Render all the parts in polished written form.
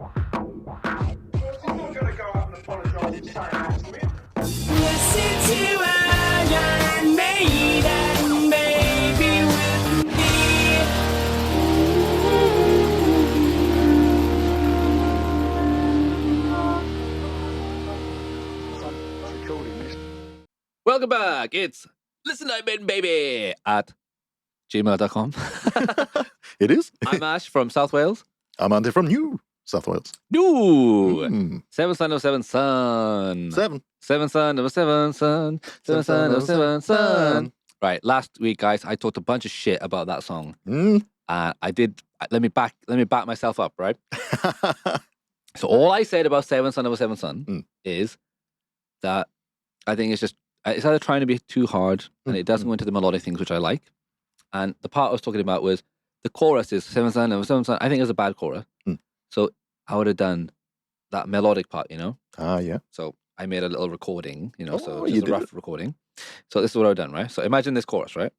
You're gonna go out and apologise for saying that to him. Listen to Iron Maiden, baby, with me. Recording this. Welcome back. It's Listen to Maiden, baby at gmail.com. It is. I'm Ash from South Wales. I'm Andy from New South Wales. New Seven son of seven son. Seven. Seven son of a seven son. Seven son of a seven son. Right. Last week, guys, I talked a bunch of shit about that song. I did. Let me back myself up, right? So all I said about Seven Son of a Seven Son is that I think it's either trying to be too hard and it doesn't go into the melodic things, which I like. And the part I was talking about was the chorus is Seven Son of a Seven Son. I think it's a bad chorus. So I would have done that melodic part, you know? Yeah. So I made a little recording, you know, so Oh, you just a did rough recording. So this is what I've done, right? So imagine this chorus, right?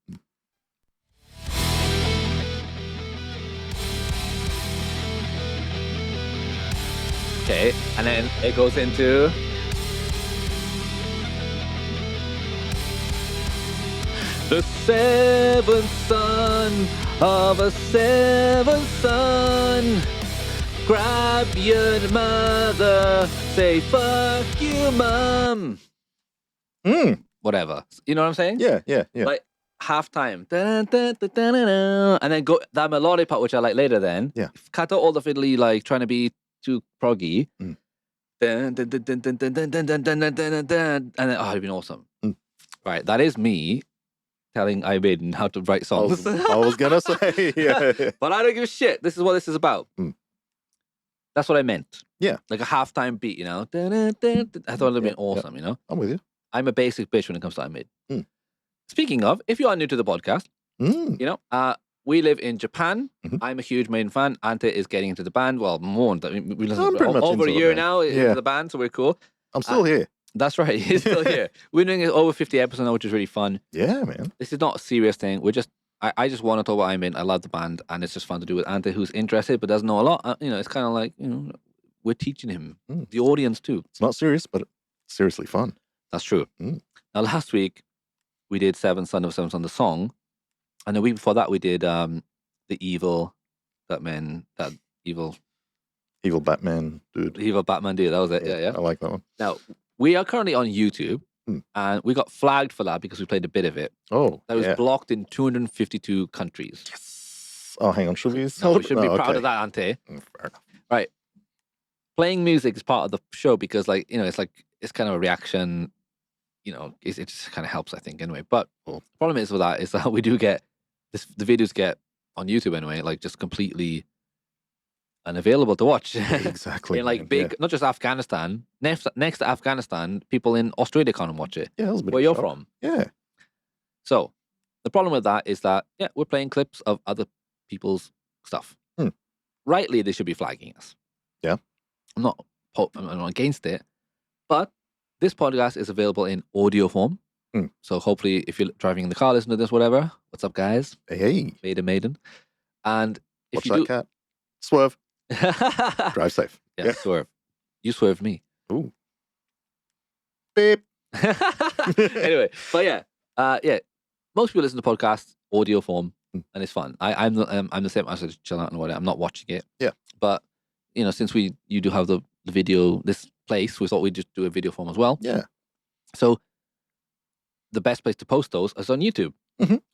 Okay, and then it goes into the seventh son of a seventh son. Grab your mother, say fuck you, mum. Whatever. You know what I'm saying? Yeah. Like halftime. And then go that melodic part, which I like later then. Yeah. Cut out all the fiddly, like trying to be too proggy. And then, it'd been awesome. Right. That is me telling Maiden how to write songs. I was gonna say, yeah. But I don't give a shit. This is what this is about. That's what I meant. Yeah. Like a halftime beat, you know? I thought it would have been awesome, you know? I'm with you. I'm a basic bitch when it comes to ironmaiden. Speaking of, if you are new to the podcast, you know, we live in Japan. I'm a huge Maiden fan. Ante is getting into the band. Well, more. We listen to over a year now into the band, so we're cool. I'm still here. That's right. He's still here. We're doing over 50 episodes now, which is really fun. Yeah, man. This is not a serious thing. We're just, I just want to talk about Iron Maiden. I love the band, and it's just fun to do with Ante, who's interested but doesn't know a lot. You know, it's kind of like, you know, we're teaching him, the audience too. It's not serious, but it's seriously fun. That's true. Now, last week, we did Seven Son of Seven Son, the song. And the week before that, we did the evil Batman dude. Evil Batman dude. Evil Batman dude. That was it. Yeah. I like that one. Now, we are currently on YouTube. And we got flagged for that because we played a bit of it. Oh, that was blocked in 252 countries. Yes. Oh, hang on. Should we? No, we should be proud of that, Ante. Fair enough. Right. Playing music is part of the show because, like, you know, it's kind of a reaction. You know, it just kind of helps, I think, anyway. But the problem is with that is that we do get the videos get on YouTube anyway, like just completely unavailable to watch. Exactly. In like big, not just Afghanistan. Next to Afghanistan, people in Australia can't watch it. Yeah, that was a bit where of a you're shock. from. Yeah. So the problem with that is that we're playing clips of other people's stuff. Rightly, they should be flagging us. Yeah. I'm not against it, but this podcast is available in audio form. So hopefully, if you're driving in the car, listen to this, whatever. What's up, guys? Hey. Maiden. And if Watch you that do... cat. Swerve. Drive safe. Yeah, swerve. You swerved me. Ooh. Beep. Anyway, but yeah. Most people listen to podcasts audio form, and it's fun. I'm the same. I said chill out and whatever. I'm not watching it. Yeah. But you know, since you do have the video, this place, we thought we'd just do a video form as well. Yeah. So the best place to post those is on YouTube.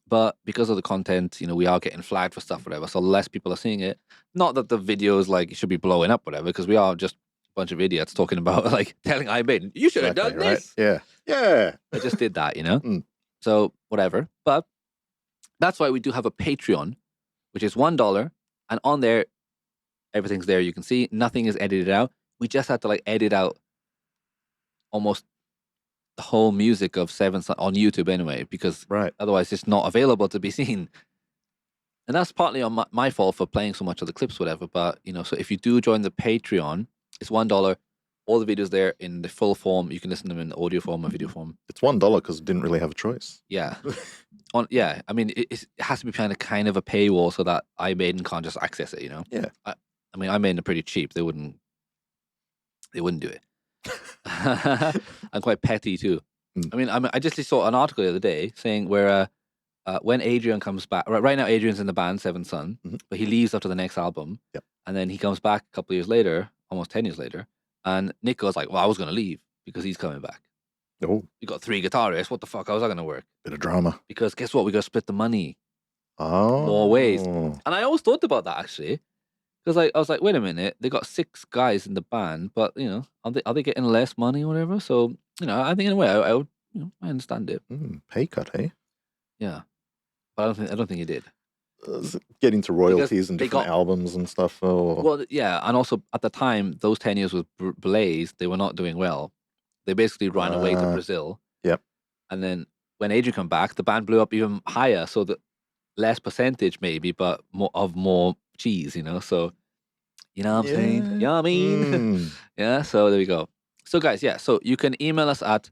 But because of the content, you know, we are getting flagged for stuff, whatever. So less people are seeing it. Not that the videos like should be blowing up, whatever, because we are just a bunch of idiots talking about like telling Iron Maiden, you should have done this. Right? Yeah. I just did that, you know. So whatever. But that's why we do have a Patreon, which is $1, and on there, everything's there. You can see nothing is edited out. We just had to like edit out almost the whole music of Seven Son on YouTube anyway, because otherwise it's not available to be seen. And that's partly on my fault for playing so much of the clips, whatever. But, you know, so if you do join the Patreon, it's $1. All the videos there in the full form. You can listen to them in audio form or video form. It's $1 because it didn't really have a choice. Yeah. I mean, it has to be kind of a paywall so that Maiden can't just access it, you know? Yeah. I mean, I made it pretty cheap. They wouldn't do it. I'm quite petty too. Mm. I mean, I just saw an article the other day saying where when Adrian comes back, right now Adrian's in the band Seven Son, Mhm. but he leaves after the next album, Yep. and then he comes back a couple of years later, almost 10 years later, and Nick goes like, "Well, I was going to leave because he's coming back. Oh, You got 3 guitarists. What the fuck? How's that going to work? bit of drama. Because guess what? We got to split the money Oh. more ways." And I always thought about that actually. Because I was like, wait a minute, they got 6 guys in the band, but are they getting less money or whatever? So I think in a way I would, I understand it. Pay cut, eh? Yeah, but I don't think he did. Get into royalties and they different got- albums and stuff. Oh. Well, yeah, and also at the time, those 10 years with Blaze, they were not doing well. They basically ran away to Brazil. Yep. And then when Adrian came back, the band blew up even higher, so the less percentage maybe, but more cheese, So you know what I'm saying? You know what I mean? Mm. Yeah, so there we go. So guys, yeah, so you can email us at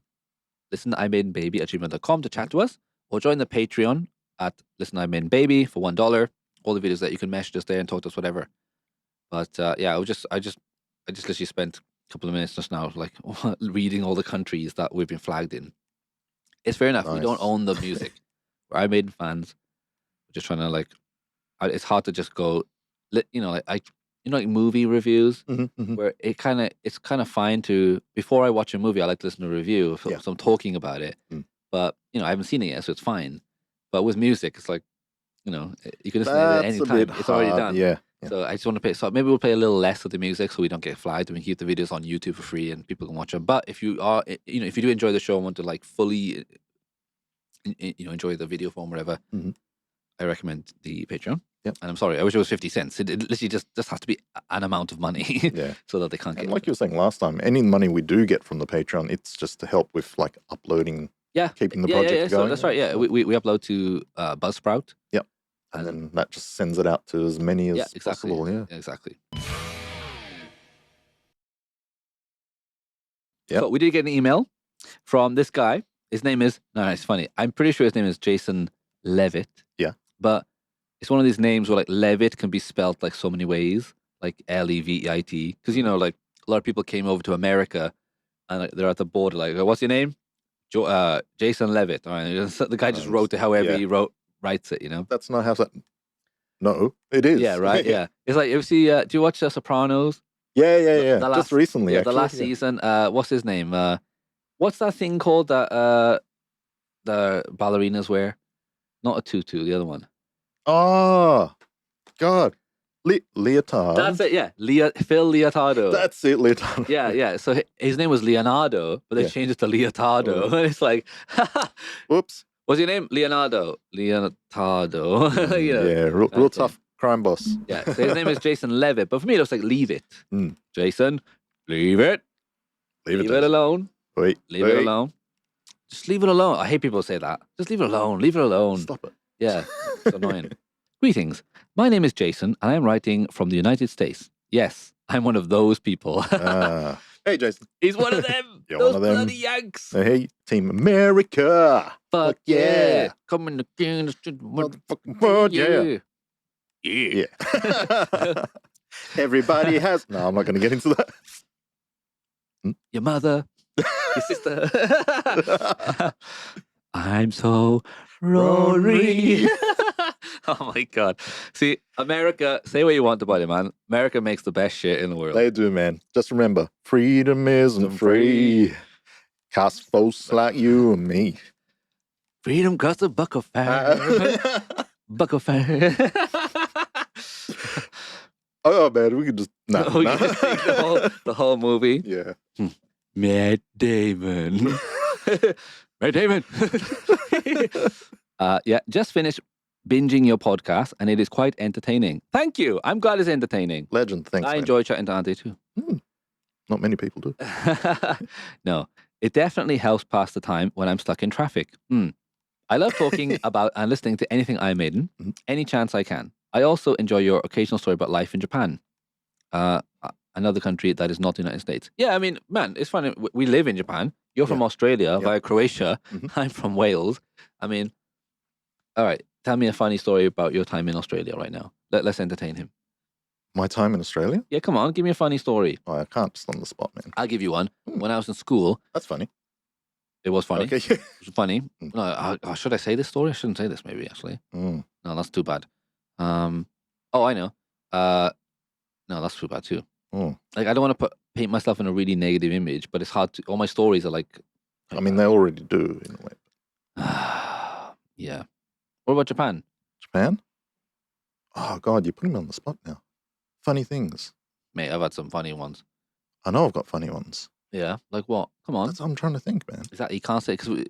listenimaidenbaby@gmail.com to chat to us, or join the Patreon at listenimaidenbaby for $1. All the videos that you can message us there and talk to us, whatever. But yeah, I just literally spent a couple of minutes just now, like reading all the countries that we've been flagged in. It's fair enough. We don't Nice. own the music. We're iMaiden fans. We're just trying to it's hard to just go, like movie reviews Mhm, mhm. where it's kind of fine to, before I watch a movie, I like to listen to a review if Yeah. I'm talking about it. Mm. But I haven't seen it yet, so it's fine. But with music, it's like you can listen to it at That's any a time. bit It's already hard. done. Yeah. So I just want to play. So maybe we'll play a little less of the music, so we don't get flagged, and we keep the videos on YouTube for free, and people can watch them. But if you are, if you do enjoy the show and want to like fully, enjoy the video form, whatever, Mhm. I recommend the Patreon. Yep. And I'm sorry, I wish it was 50 cents. It literally just has to be an amount of money, Yeah. so that they can't And get. like you were saying last time, any money we do get from the Patreon, it's just to help with like uploading, Yeah, keeping the yeah, project yeah. So going. that's right. Yeah, So- we upload to Buzzsprout. Yep. And then that just sends it out to as many as Yeah, exactly. possible. Yeah. Exactly. Yep. So we did get an email from this guy. His name is, no, it's funny. I'm pretty sure his name is Jason Levitt. Yeah. But it's one of these names where like Levitt can be spelled like so many ways, like Leveit. Because like a lot of people came over to America and like, they're at the border, like, what's your name? Jason Levitt. All right. The guy just wrote it however yeah. he writes it, That's not how that. No, it is. Yeah, right. Yeah. It's like, if you see, do you watch Sopranos? Yeah, yeah, yeah. The Just recently, Yeah, actually. the last yeah. season. What's his name? What's that thing called that the ballerinas wear? Not a tutu, the other one. Oh, God. Leotard. That's it, yeah. Phil Leotardo. That's it, Leotard. Yeah, yeah. So his name was Leonardo, but they Yeah. changed it to Leotardo. Oh. And it's like, Whoops. what's your name? Leonardo. Leotardo. Yeah, real okay. tough crime boss. Yeah, so his name is Jason Levitt, but for me it looks like Leave It. Mm. Jason, leave it. Leave Leave it it alone. Wait. Leave it alone. Just leave it alone. I hate people say that. Just leave it alone. Leave it alone. Stop it. Yeah, it's annoying. Greetings. My name is Jason, and I am writing from the United States. Yes, I'm one of those people. Hey, Jason. He's one of them. You're Those one of them. bloody Yanks. Hey, Team America. Fuck yeah. Coming again. Motherfucking world, yeah. Yeah. Yeah. Everybody has. No, I'm not going to get into that. Your mother. Your sister. I'm so Rory. Oh my God. See, America, say what you want about it, man. America makes the best shit in the world. They do, man. Just remember, freedom isn't free. Cost folks like you and me. Freedom costs a buck of fare. Buck of fare. Oh, man, we could just. No. We can just sing the whole movie. Yeah. Matt Damon. Matt Damon. Yeah, just finished binging your podcast and it is quite entertaining. Thank you. I'm glad it's entertaining. Legend. Thanks, I man. enjoy chatting to Auntie too. Not many people do. No, it definitely helps pass the time when I'm stuck in traffic. I love talking about and listening to anything iMaiden, any chance I can. I also enjoy your occasional story about life in Japan, another country that is not the United States. Yeah, I mean, man, it's funny. We live in Japan. You're from Australia via Croatia. I'm from Wales. I mean, all right, tell me a funny story about your time in Australia right now. Let's entertain him. My time in Australia? Yeah, come on, give me a funny story. Oh, I can't just on the spot, man. I'll give you one. Hmm. When I was in school, That's funny. it was funny. Okay. It was funny. Mm. No, should I say this story? I shouldn't say this, maybe, actually. Mm. No, that's too bad. Oh, I know. No, that's too bad, too. Mm. Like, I don't want to paint myself in a really negative image, but it's hard to. All my stories are like. I mean, they already do in a way. Yeah. What about Japan? Japan? Oh, God, you're putting me on the spot now. Funny things. Mate, I've had some funny ones. I know I've got funny ones. Yeah, like what? Come on. That's what I'm trying to think, man. Exactly. You can't say because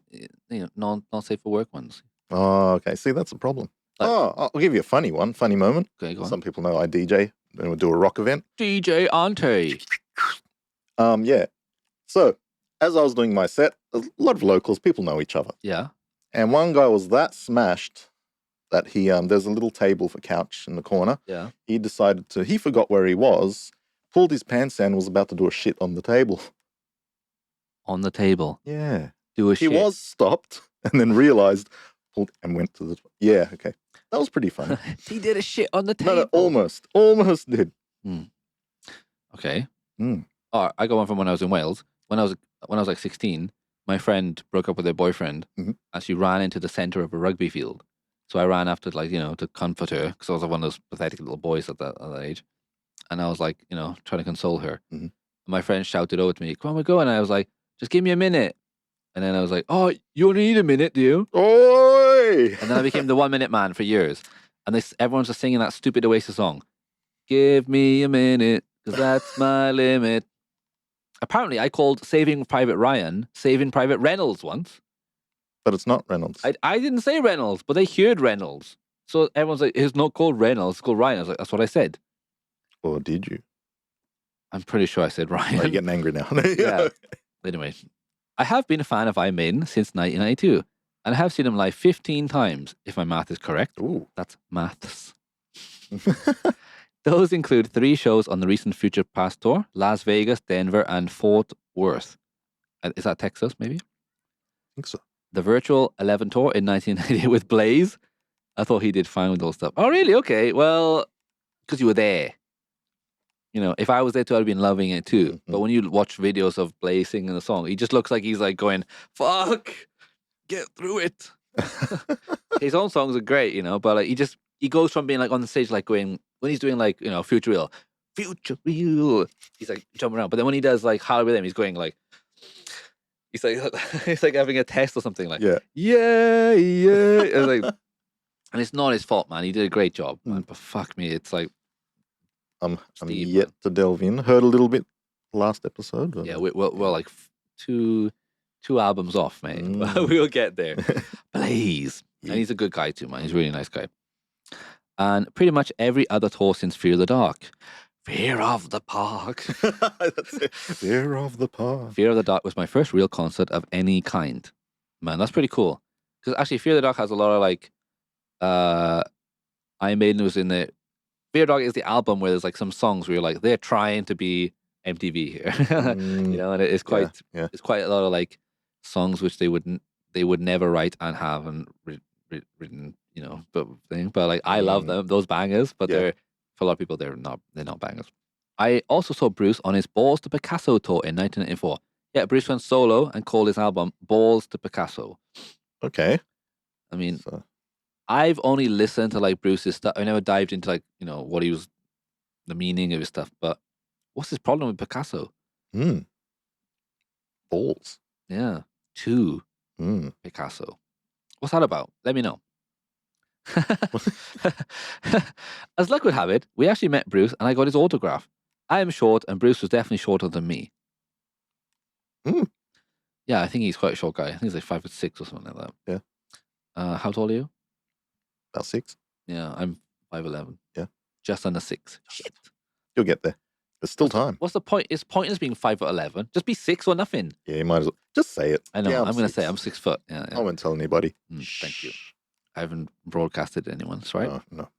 not safe for work ones. Oh, okay. See, that's a problem. Like- I'll give you a funny one, funny moment. Okay, go on. Some people know I DJ and we'll do a rock event. DJ Ante. Yeah. So, as I was doing my set, a lot of locals, people know each other. Yeah. And one guy was that smashed that he there's a little table for couch in the corner. Yeah. He forgot where he was, pulled his pants down and was about to do a shit on the table. On the table. Yeah. Do a He shit. was stopped and then realized, pulled and went to the yeah, okay. That was pretty funny. He did a shit on the No, table. almost did. Okay. Mm. Oh, I got one from when I was in Wales. When I was like 16, my friend broke up with her boyfriend, Mhm. and she ran into the center of a rugby field. So I ran after, like, to comfort her, because I was one of those pathetic little boys at that age. And I was like, trying to console her. Mhm. My friend shouted over to me, "Come on, we go!" And I was like, "Just give me a minute." And then I was like, "Oh, you only need a minute, do you?" Oi! And then I became the 1 minute man for years. And everyone's just singing that stupid Oasis song. Give me a minute, because that's my limit. Apparently, I called Saving Private Ryan Saving Private Reynolds once. But it's not Reynolds. I didn't say Reynolds, but they heard Reynolds. So everyone's like, it's not called Reynolds, it's called Ryan. I was like, that's what I said. Or did you? I'm pretty sure I said Ryan. Are you getting angry now? Yeah. Anyway, I have been a fan of Iron Maiden since 1992, and I have seen them live 15 times, if my math is correct. Ooh. That's maths. Those include 3 shows on the recent Future Past tour: Las Vegas, Denver, and Fort Worth. Is that Texas, maybe? I think so. The Virtual 11 tour in 1998 with Blaze. I thought he did fine with all stuff. Oh, really? Okay. Well, because you were there. If I was there too, I'd have been loving it too. Mhm. But when you watch videos of Blaze singing the song, he just looks like he's like going, "Fuck, get through it." His own songs are great, but like he goes from being like on the stage, like going, when he's doing like, Future Real, he's like jumping around. But then when he does like Hard with Him, he's going like, he's like, it's like having a test or something, like, Yeah. yeah. It's like, and it's not his fault, man. He did a great job, man. But fuck me, it's like, I'm Steve, yet to delve in. Heard a little bit last episode. but- yeah, we're like two albums off, mate. We'll get there. Blaze. And he's a good guy too, man. He's a really nice guy. And pretty much every other tour since Fear of the Dark. Fear of the Park. That's it. Fear of the Park. Fear of the Dark was my first real concert of any kind. Man, that's pretty cool. Because actually, Fear of the Dark has a lot of like, Iron Maiden was in the. Fear of the Dark is the album where there's like some songs where you're like, they're trying to be MTV here. And it's quite, Yeah. it's quite a lot of like songs which they would never write and have and written, but like I love them, those bangers, but Yeah. they're, for a lot of people, they're not bangers. I also saw Bruce on his Balls to Picasso tour in 1994. Yeah, Bruce went solo and called his album Balls to Picasso. Okay. I mean, So, I've only listened to like Bruce's stuff. I never dived into like, what he was, the meaning of his stuff, but what's his problem with Picasso? balls. Yeah. 2 Picasso. What's that about? Let me know. As luck would have it, we actually met Bruce and I got his autograph. I am short and Bruce was definitely shorter than me. Yeah, I think he's quite a short guy. I think he's like 5'6" or something like that. Yeah. How tall are you? About 6. Yeah, I'm 5'11". Yeah. Just under 6. Shit. You'll get there. There's still time. What's the point? It's pointless being 5'11". Just be 6 or nothing. Yeah, you might as well. Just say it. I know. Yeah, I'm going to say 6. I'm 6 foot. Yeah. I won't tell anybody. Thank you. I haven't broadcasted to anyone. That's right. No.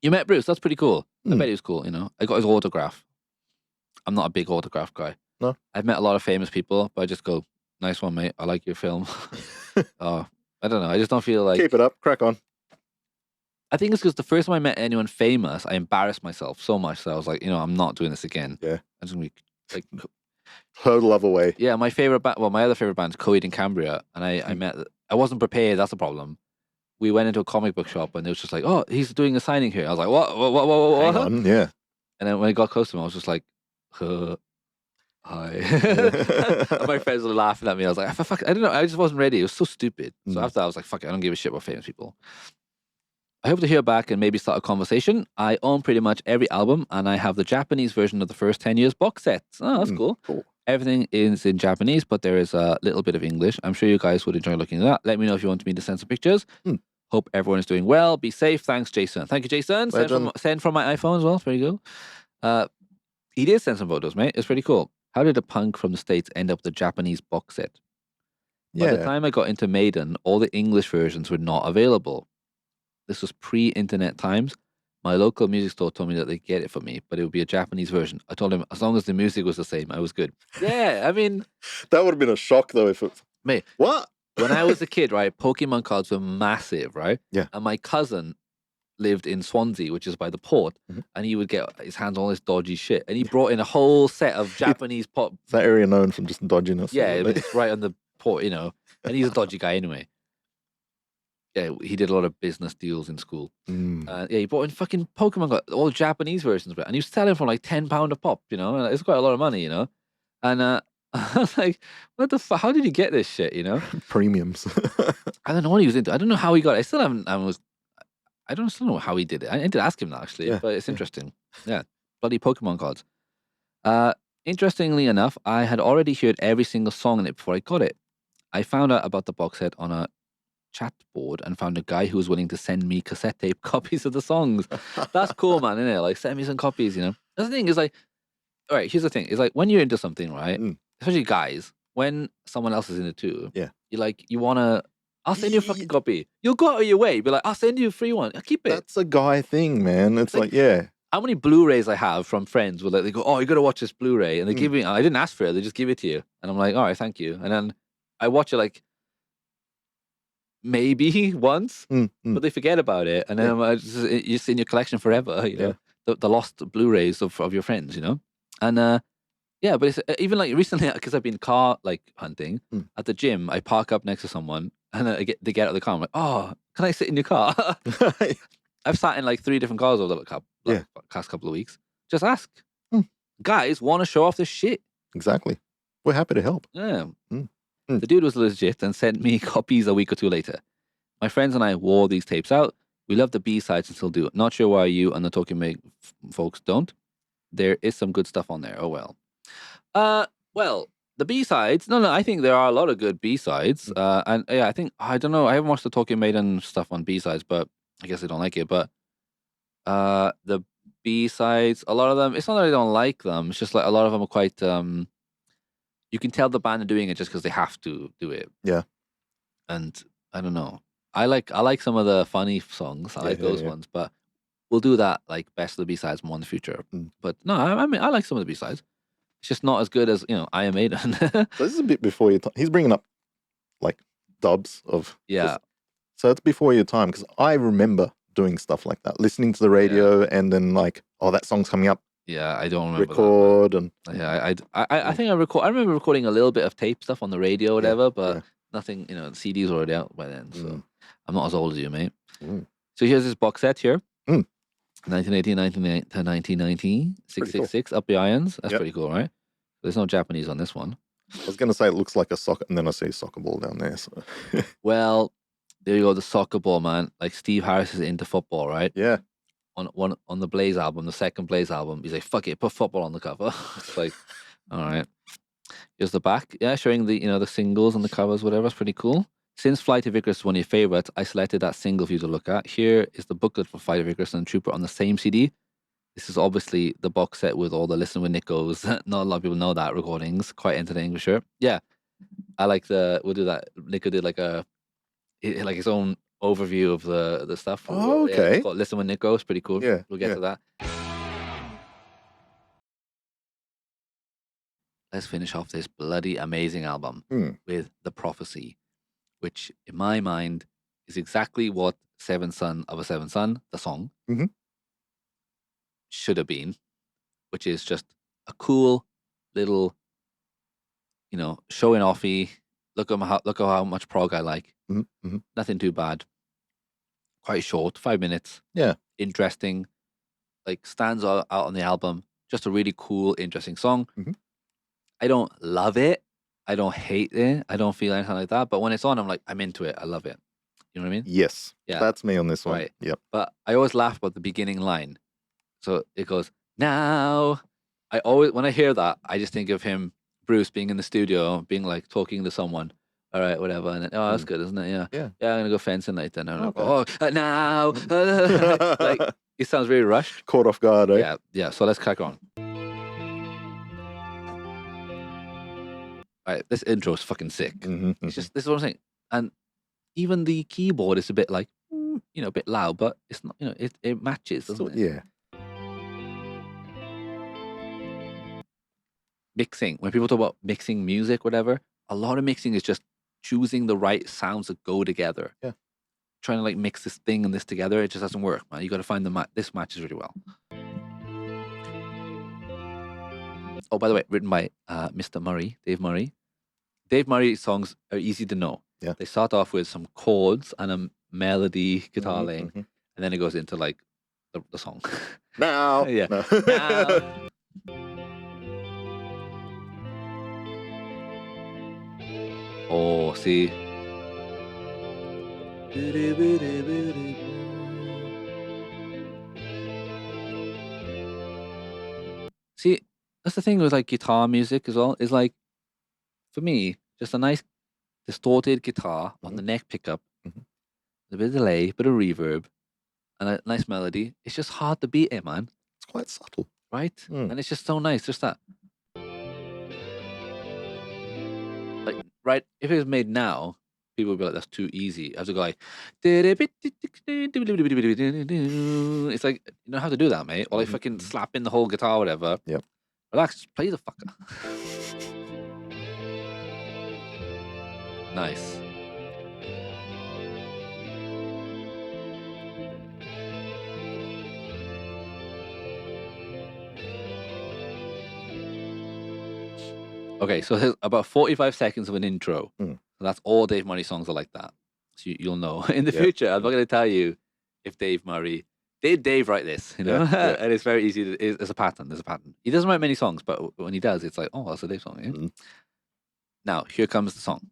You met Bruce. That's pretty cool. I bet he was cool. I got his autograph. I'm not a big autograph guy. No. I've met a lot of famous people, but I just go, "Nice one, mate. I like your film." I don't know. I just don't feel like. Keep it up. Crack on. I think it's because the first time I met anyone famous, I embarrassed myself so much that I was like, I'm not doing this again. Yeah. I'm just gonna be like, Hurdle love away. yeah, my favorite band. Well, my other favorite band is Coed in Cambria, and I met. I wasn't prepared. That's the problem. We went into a comic book shop, and it was just like, "Oh, he's doing a signing here." I was like, "What?" Hang on, yeah. And then when I got close to him, I was just like, "Hi." And my friends were laughing at me. I was like, "Fuck, I don't know. I just wasn't ready. It was so stupid." So after that, I was like, "Fuck it, I don't give a shit about famous people." I hope to hear back and maybe start a conversation. I own pretty much every album, and I have the Japanese version of the first 10 years box set. Oh, that's cool. Everything is in Japanese, but there is a little bit of English. I'm sure you guys would enjoy looking at that. Let me know if you want me to send some pictures. Hope everyone is doing well. Be safe. Thanks, Jason. Thank you, Jason. Send from my iPhone as well. There you go. He did send some photos, mate. It's pretty cool. How did a punk from the States end up with the Japanese box set? By the time I got into Maiden, all the English versions were not available. This was pre-internet times. My local music store told me that they'd get it for me, but it would be a Japanese version. I told him as long as the music was the same, I was good. Yeah, I mean... That would have been a shock, though, if it... Mate, what? When I was a kid, right, Pokemon cards were massive, right? Yeah. And my cousin lived in Swansea, which is by the port, and he would get his hands on all this dodgy shit. And he brought in a whole set of Japanese pop... Is that area known for just dodginess? Yeah, it's right on the port, And he's a dodgy guy anyway. Yeah, he did a lot of business deals in school. Yeah, he bought in fucking Pokemon, got all Japanese versions of it, and he was selling for like £10 a pop. And it's quite a lot of money, And I was like, "What the fuck? How did you get this shit?" Premiums. I don't know what he was into. I don't know how he got it. I still haven't. I don't still know how he did it. I did ask him that actually, but it's interesting. Yeah, bloody Pokemon cards. Interestingly enough, I had already heard every single song in it before I got it. I found out about the box set on a chat board and found a guy who was willing to send me cassette tape copies of the songs. That's cool, man, isn't it? Like, send me some copies, That's the thing is like, all right, here's the thing. It's like when you're into something, right? Especially guys, when someone else is in it too, you want to, I'll send you a fucking copy. You'll go out of your way, be like, I'll send you a free one. I'll keep it. That's a guy thing, man. It's like, yeah. How many Blu-rays I have from friends where they go, "Oh, you got to watch this Blu-ray," and they give me. I didn't ask for it; they just give it to you, and I'm like, "All right, thank you." And then I watch it like maybe once, but they forget about it, and then it's in your collection forever. The lost Blu-rays of your friends, and yeah, but it's even like recently because I've been car like hunting at the gym. I park up next to someone, and they get out of the car. I'm like, "Oh, can I sit in your car?" I've sat in like 3 different cars over the past couple of weeks. Just ask. Guys want to show off this shit. Exactly. We're happy to help. Yeah. The dude was legit and sent me copies a week or 2 later. My friends and I wore these tapes out. We love the B-sides and still do. Not sure why you and the Talking Meg folks don't. There is some good stuff on there. Oh, well. Well, the B-sides, no, I think there are a lot of good B-sides. And yeah, I don't know, I haven't watched the Talking Maiden stuff on B-sides, but I guess I don't like it. But the B-sides, a lot of them, it's not that I don't like them. It's just like a lot of them are quite, you can tell the band are doing it just because they have to do it. Yeah. And I don't know. I like some of the funny songs. I like those ones, but we'll do that like best of the B-sides more in the future. But no, I mean, I like some of the B-sides. It's just not as good as, Iron Maiden. So this is a bit before your time. He's bringing up like dubs of... Yeah. So it's before your time because I remember doing stuff like that, listening to the radio and then like, oh, that song's coming up. Yeah, I don't remember record that, and... Yeah, I think I remember recording a little bit of tape stuff on the radio or whatever, but nothing, the CD's already out by then, so I'm not as old as you, mate. So here's this box set here. 1980 to 1990, 666, cool. Up the irons. That's pretty cool, right? There's no Japanese on this one. I was going to say it looks like a soccer, and then I see a soccer ball down there. So. Well, there you go, the soccer ball, man. Like Steve Harris is into football, right? Yeah. On the Blaze album, the second Blaze album, he's like, "Fuck it, put football on the cover." It's like, all right. Here's the back, showing the the singles and the covers, whatever. It's pretty cool. Since Flight of Icarus is one of your favorites, I selected that single for you to look at. Here is the booklet for Flight of Icarus and Trooper on the same CD. This is obviously the box set with all the Listen with Nickos. Not a lot of people know that recordings. Quite entertaining for sure. Yeah, I like we'll do that. Nico did like his own overview of the stuff. Oh, okay. It's called Listen with Nico. It's pretty cool. Yeah, we'll get to that. Let's finish off this bloody amazing album with The Prophecy, which in my mind is exactly what Seventh Son of a Seventh Son, the song, Mhm. should have been, which is just a cool little, showing offy. Look at how much prog I like. Mhm. Mhm. Nothing too bad. Quite short, 5 minutes. Yeah. Interesting. Like stands out on the album. Just a really cool, interesting song. Mhm. I don't love it. I don't hate it. I don't feel anything like that. But when it's on, I'm like, I'm into it. I love it. You know what I mean? Yes. Yeah. That's me on this one. Right. Yep. But I always laugh about the beginning line. So it goes, now. When I hear that, I just think of him, Bruce, being in the studio, being like talking to someone. All right, whatever. And then, oh, that's good, isn't it? Yeah. Yeah. Yeah, I'm going to go fencing later. And I'm like, Okay. oh, now. Like, it sounds really rushed. Caught off guard, eh? Yeah, yeah. So let's crack on. All right, this intro is fucking sick. Mhm. It's just, this is what I'm saying. And even the keyboard is a bit like, a bit loud, but it's not, it matches, doesn't it? Yeah. Mixing. When people talk about mixing music, whatever, a lot of mixing is just choosing the right sounds that go together. Yeah. Trying to like mix this thing and this together, it just doesn't work, man. You got to find this matches really well. Oh, by the way, written by Mr. Murray, Dave Murray. Dave Murray songs are easy to know. Yeah. They start off with some chords and a melody, guitar Mhm, laying, mhm. and then it goes into like the song. Now. Yeah. No. Now. Oh, see. See, that's the thing with like guitar music as well. Is like, for me, just a nice distorted guitar on the neck pickup, Mhm. a bit of delay, bit of reverb, and a nice melody. It's just hard to beat it, man. It's quite subtle. Right? Mm. And it's just so nice. Just that. Like, right? If it was made now, people would be like, that's too easy. I have to go like, it's like, you don't have to do that, mate. Or like fucking slap in the whole guitar, whatever. Yep. Relax, just play the fucker. Nice. Okay, so there's about 45 seconds of an intro. Mm. So that's all Dave Murray songs are like that. So you'll know. In the Yeah. future, I'm not going to tell you if Dave Murray... Did Dave write this? You know? Yeah. And it's very easy. It's a pattern. There's a pattern. He doesn't write many songs, but when he does, it's like, oh, that's a Dave song. Yeah? Mm. Now, here comes the song.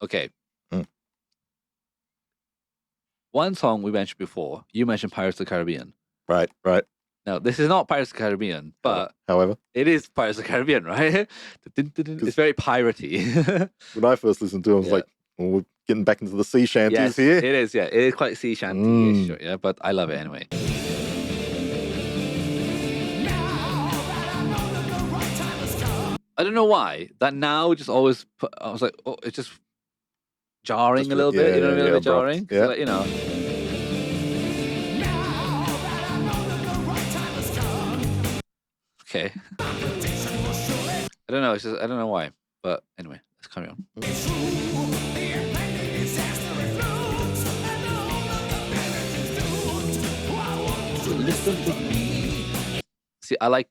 Okay. Mm. One song we mentioned before, you mentioned Pirates of the Caribbean. Right, right. Now, this is not Pirates of the Caribbean, but However, it is Pirates of the Caribbean, right? It's very piratey. when I first listened to it, I was Yeah. like, well, we're getting back into the sea shanties Yes, here. it is, yeah. It is quite sea shanty-ish, yeah, but I love it anyway. I don't know why. That now just always, I was like, oh, it's just jarring Just a little bit, yeah, you know what I mean? A yeah, bit abrupt. jarring. 'Cause, Yeah. like, you know. Okay. I don't know. It's just, I don't know why. But anyway, let's carry on. See, I like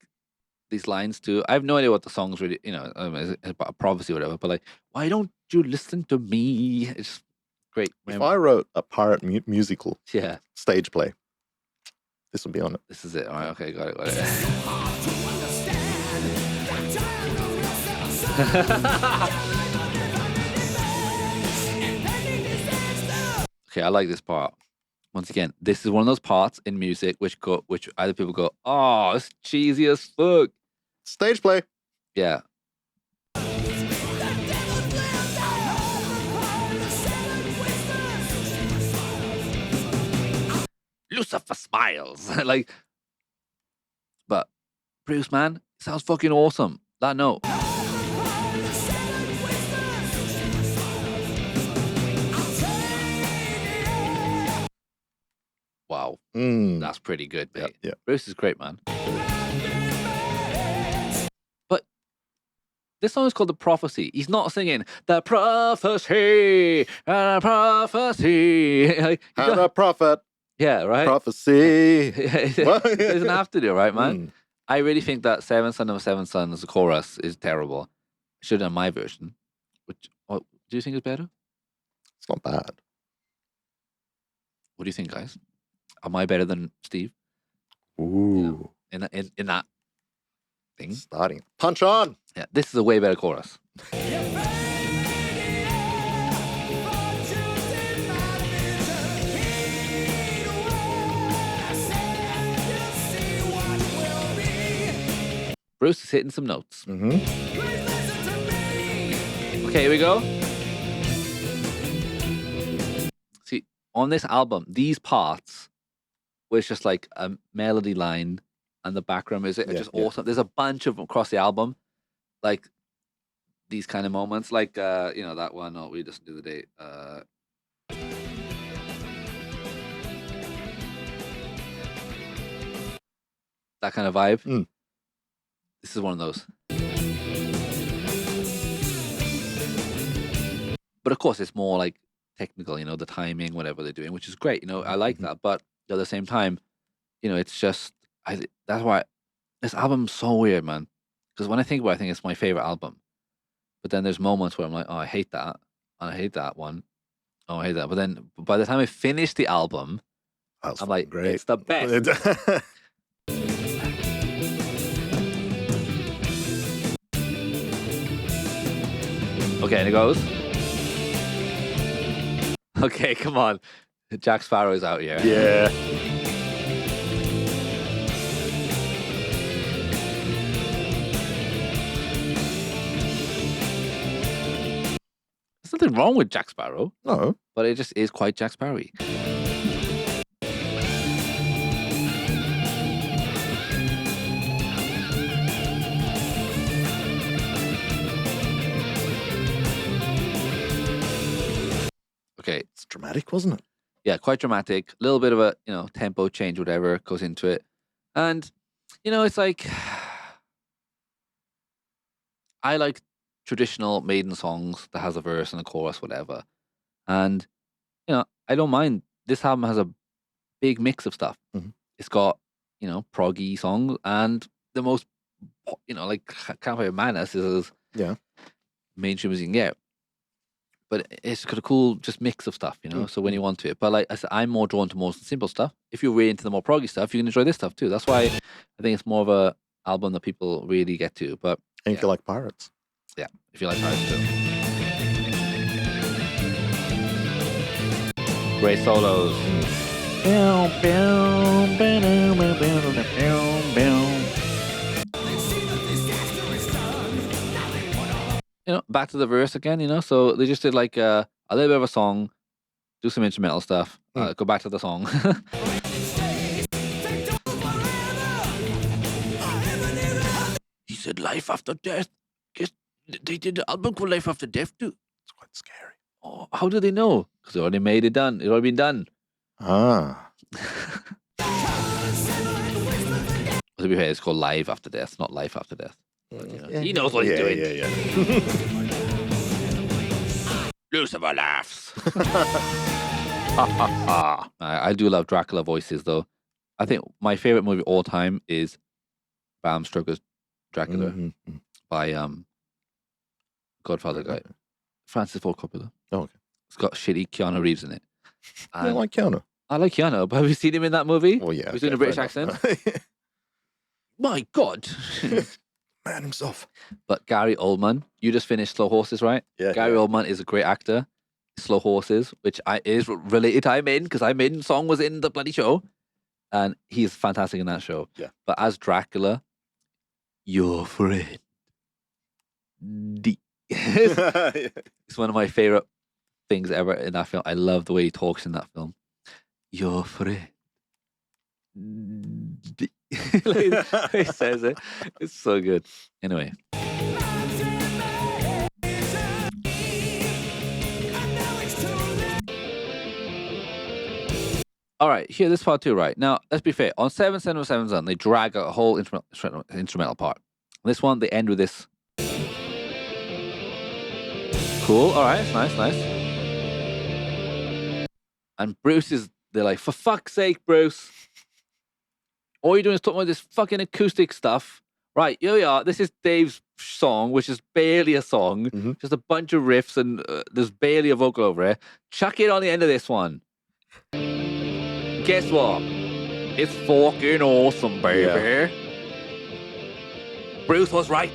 these lines too. I have no idea what the song's really, is about a prophecy or whatever, but like, why don't you listen to me? It's great. If I wrote a pirate musical Yeah, stage play, this would be on it. this is it. All right, okay, got it. Okay, I like this part. Once again, this is one of those parts in music which either people go, oh, it's cheesy as fuck. Stage play. Yeah. Lucifer smiles. Like, but Bruce, man, it sounds fucking awesome. That note. Wow. Mm. That's pretty good, mate. Yeah. Bruce is great, man. This song is called The Prophecy. He's not singing The Prophecy, the Prophecy. Like, you And don't- a prophet, yeah, right? prophecy. He What? doesn't have to do it, right, man? Mm. I really think that Seven Son of Seven Sons, the chorus, is terrible. Should have done my version. Which, what, do you think is better? It's not bad. What do you think, guys? Am I better than Steve Ooh. in that thing? Starting. Punch on. Yeah, this is a way better chorus. Bruce is hitting some notes. Mm-hmm. Okay, here we go. See, on this album, these parts where it's just like a melody line and the background music are Yeah, just yeah. awesome. There's a bunch of them across the album, like these kind of moments, like that one. Oh, we just do the date. That kind of vibe. Mm. This is one of those. But of course, it's more like technical, the timing, whatever they're doing, which is great. I like Mhm. that. But at the same time, it's just that's why this album's so weird, man. Because when I think about it, I think it's my favorite album. But then there's moments where I'm like, oh, I hate that. And I hate that one. Oh, I hate that. But then by the time I finish the album, That's I'm like, great. it's the best. Okay, and it goes. Okay, come on. Jack Sparrow's out here. Yeah. There's nothing wrong with Jack Sparrow, No. but it just is quite Jack Sparrow-y. Okay, It's dramatic, wasn't it? yeah, quite dramatic. A little bit of a tempo change, whatever goes into it, and it's like I like traditional Maiden songs that has a verse and a chorus, whatever, and I don't mind. This album has a big mix of stuff. Mhm. It's got proggy songs and the most like Campfire Madness is as Yeah. mainstream as you can get. But it's got a cool just mix of stuff, so when you want to it. But like I said, I'm more drawn to more simple stuff. If you're really into the more proggy stuff, you can enjoy this stuff too. That's why I think it's more of a album that people really get to. But And if you like pirates. yeah, if you like pirates too. Great solos. Back to the verse again, so they just did like a little bit of a song, do some instrumental stuff, go back to the song. He said life after death. Guess they did the album called Life After Death too. It's quite scary. Oh, how did they know? Because they already made it done. It's already been done. Ah. To be fair, it's called Live After Death, not Life After Death. Yeah. He knows what he's doing. Yeah. Lucifer laughs. I do love Dracula voices, though. I think my favorite movie all time is Bram Stoker's Dracula Mhm. by Godfather guy, Francis Ford Coppola. Oh, okay. It's got shitty Keanu Reeves in it. I And like Keanu. I like Keanu, but have you seen him in that movie? Well, yeah. He's doing a British accent. My God. Man himself. But Gary Oldman, you just finished Slow Horses, right? Yeah. Gary Oldman is a great actor. Slow Horses, which is related to I'm In, because I'm In song was in the bloody show. And he's fantastic in that show. Yeah. But as Dracula, your friend. It's one of my favorite things ever in that film. I love the way he talks in that film. Your friend. Like, he says it. It's so good. Anyway. All right, here, this part too, right? Now, let's be fair. On 7 Son of 7 Son, they drag a whole instrumental part. This one, they end with this. Cool. All right. Nice. And they're like, for fuck's sake, Bruce. All you're doing is talking about this fucking acoustic stuff. Right, here we are. This is Dave's song, which is barely a song. Mhm. Just a bunch of riffs and there's barely a vocal over it. Chuck it on the end of this one. Guess what? It's fucking awesome, baby. Bruce was right.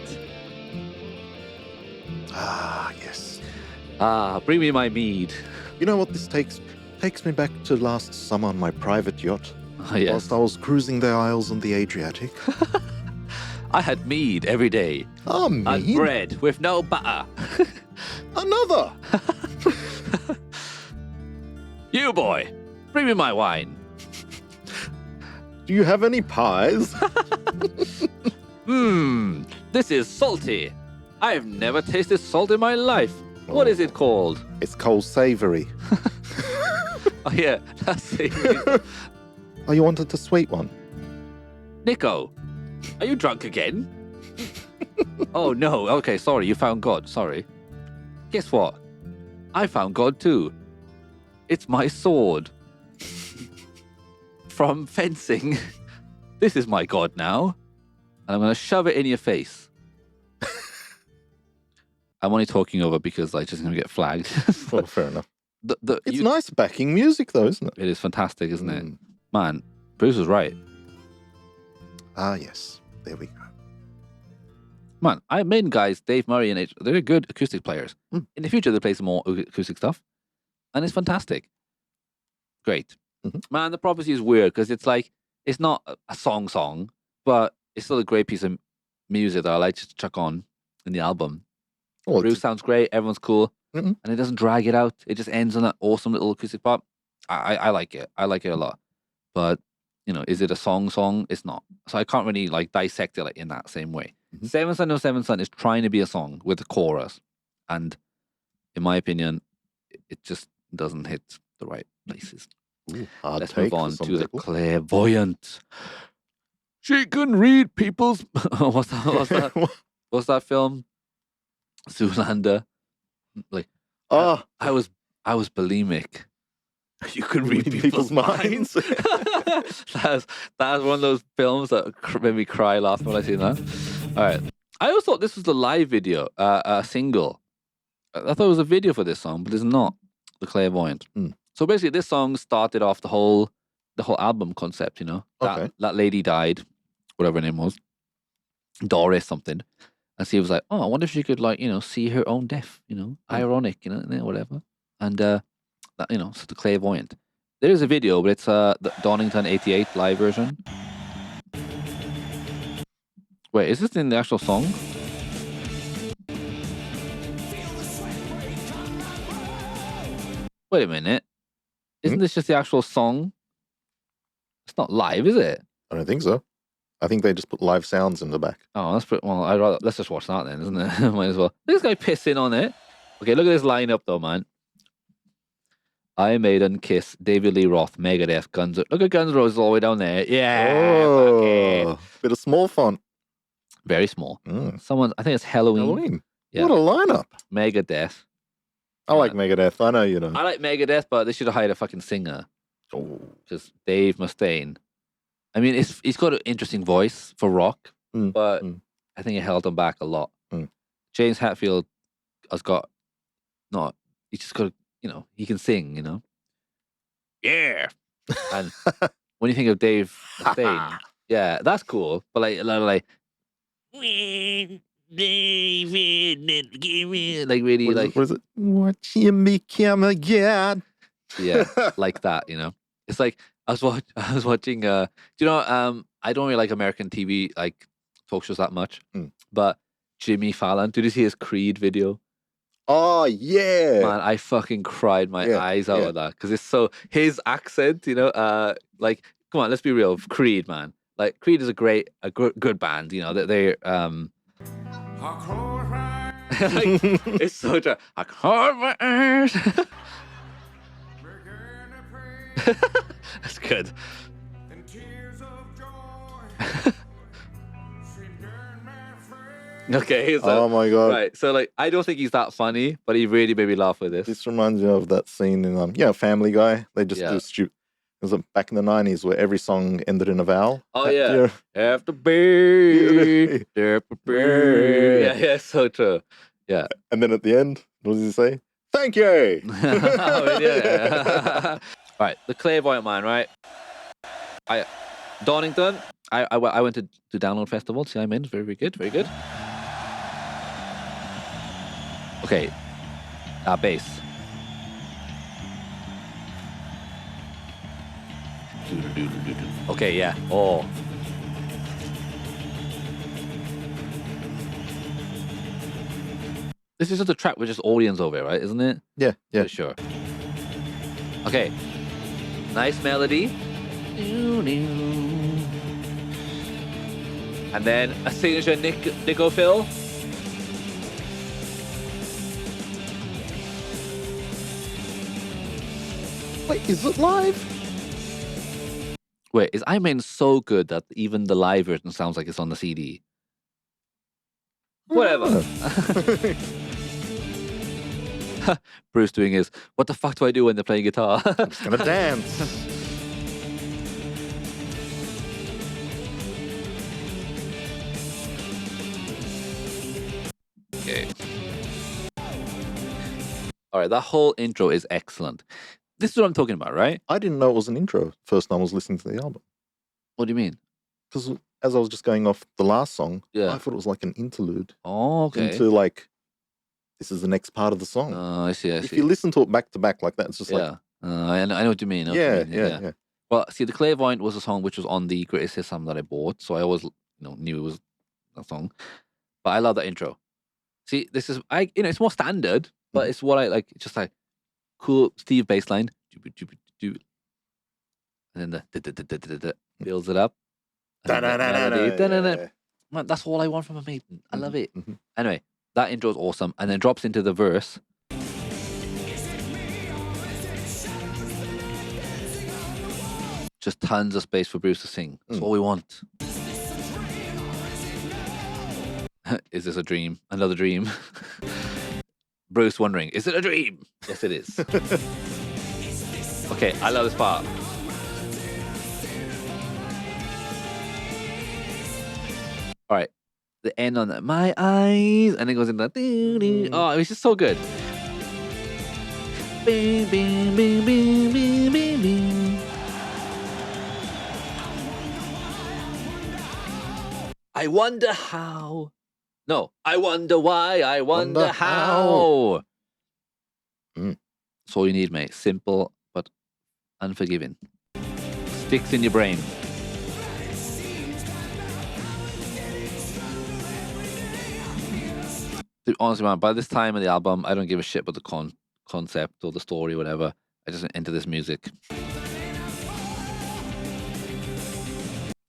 Ah, yes. Bring me my mead. You know what this takes me back to last summer on my private yacht. Yes. Whilst I was cruising the Isles and the Adriatic. I had mead every day. Oh, And mead? bread with no butter. Another! You boy, bring me my wine. Do you have any pies? This is salty. I've never tasted salt in my life. What is it called? It's cold savory. Oh yeah, that's it. Oh, you wanted the sweet one? Nico, are you drunk again? Oh no, okay, sorry, you found God, sorry. Guess what? I found God too. It's my sword. From fencing. This is my God now. And I'm going to shove it in your face. I'm only talking over because I'm just going to get flagged. Well, fair enough. It's You- nice backing music, though, isn't it? It is fantastic, isn't it? Mm. Man, Bruce was right. Ah, yes. There we go. Man, Iron Maiden guys, Dave Murray and they're good acoustic players. Mm. In the future, they'll play some more acoustic stuff. And it's fantastic. Great. Mhm. Man, The Prophecy is weird because it's like, it's not a song, but it's still a great piece of music that I like to chuck on in the album. Well, Bruce sounds great, everyone's cool, Mhm. and it doesn't drag it out. It just ends on that awesome little acoustic part. I like it. I like it a lot. But, is it a song? It's not. So I can't really like dissect it like in that same way. Mhm. Seven Son No Seven Son is trying to be a song with a chorus. And in my opinion, it just doesn't hit the right places. Ooh, hard Let's take move for on some to the people. clairvoyant. She can read people's. What's that? What's that film? Zoolander. Like Ah, I was bulimic. You can read people's minds. That's one of those films that made me cry last when I seen that. All right. I always thought this was the live video, a single. I thought it was a video for this song, but it's not. The Clairvoyant. Mm. So basically, this song started off the whole album concept. Okay. That lady died, whatever her name was, Doris something, and she was like, "Oh, I wonder if she could see her own death. Ironic, whatever." And so the Clairvoyant. There is a video, but it's the Donington '88 live version. Wait, is this in the actual song? Wait a minute. Isn't this just the actual song? It's not live, is it? I don't think so. I think they just put live sounds in the back. Oh, that's pretty. Well, let's just watch that then, isn't it? Might as well. Look at this guy pissing on it. Okay, look at this lineup though, man. Iron Maiden, Kiss, David Lee Roth, Megadeth, Guns. Look at Guns N' Roses all the way down there. Yeah, fuck it. Oh, bit of small font. Very small. Mm. I think it's Halloween. Halloween. Yeah. What a lineup. Megadeth. I like Megadeth. I know you don't. I like Megadeth, but they should have hired a fucking singer. Oh. Because Dave Mustaine. I mean, he's got an interesting voice for rock, Mm, but mm. I think it held him back a lot. Mm. James Hetfield has got he's just got he can sing, Yeah. And when you think of Dave Mustaine, yeah, that's cool. But like David, give me like really like What is it? What you become again? yeah, like that, It's like I was watching do you know I don't really like American TV like talk shows that much. Mm. But Jimmy Fallon, did you see his Creed video? Oh, yeah. Man, I fucking cried my eyes out yeah. of that because it's so his accent, like come on, let's be real, Creed, man. Like Creed is a good band, they're like, it's so true. I close my eyes. That's good. Okay, so Oh my god. right, so like I don't think he's that funny, but he really made me laugh with this. This reminds me of that scene in Family Guy. They just Yeah. do stupid. It was back in the 90s where every song ended in a vowel. Oh Do yeah, you- after be, yeah, so true. Yeah, And then at the end, what does he say? Thank you. Oh, yeah. Right, the clairvoyant man, right? Donington. I went to Download Festival. See, I'm in. Very, very good. Very good. Okay. Bass. Okay, yeah. Oh. This is just a track with just audience over it, right? Isn't it? Yeah. For sure. Okay. Nice melody. And then a signature Nico fill. Wait, is it live? Wait, is Iron Maiden so good that even the live version sounds like it's on the CD? Whatever. Bruce doing his, what the fuck do I do when they're playing guitar? I'm just gonna dance. Okay. All right, that whole intro is excellent. This is what I'm talking about, right? I didn't know it was an intro first time I was listening to the album. What do you mean? Because as I was just going off the last song, Yeah. I thought it was like an interlude Oh, okay. into like, this is the next part of the song. I see. If you listen to it back to back like that, it's just like, I know what you mean. yeah. Well, see, The Clairvoyant was a song which was on the greatest hits album that I bought, so I always knew it was that song. But I love that intro. See, this is it's more standard, but it's what I like. It's just like cool Steve bass line, and then the builds it up. and then the melody, da-da-da. Man, that's all I want from a Maiden. I love it. Anyway, that intro is awesome, and then drops into the verse. Just tons of space for Bruce to sing. That's all we want. Is this a dream? Another dream? Bruce wondering, is it a dream? Yes, it is. Okay, I love this part. All right, the end on that, my eyes, and it goes into that. Oh, it was just so good. Bing, bing, bing, bing, bing, bing, bing. I wonder how. No, I wonder why. I wonder how. That's all you need, mate. Simple but unforgiving. Sticks in your brain. Dude, honestly, man, by this time of the album, I don't give a shit about the concept or the story, or whatever. I just into this music.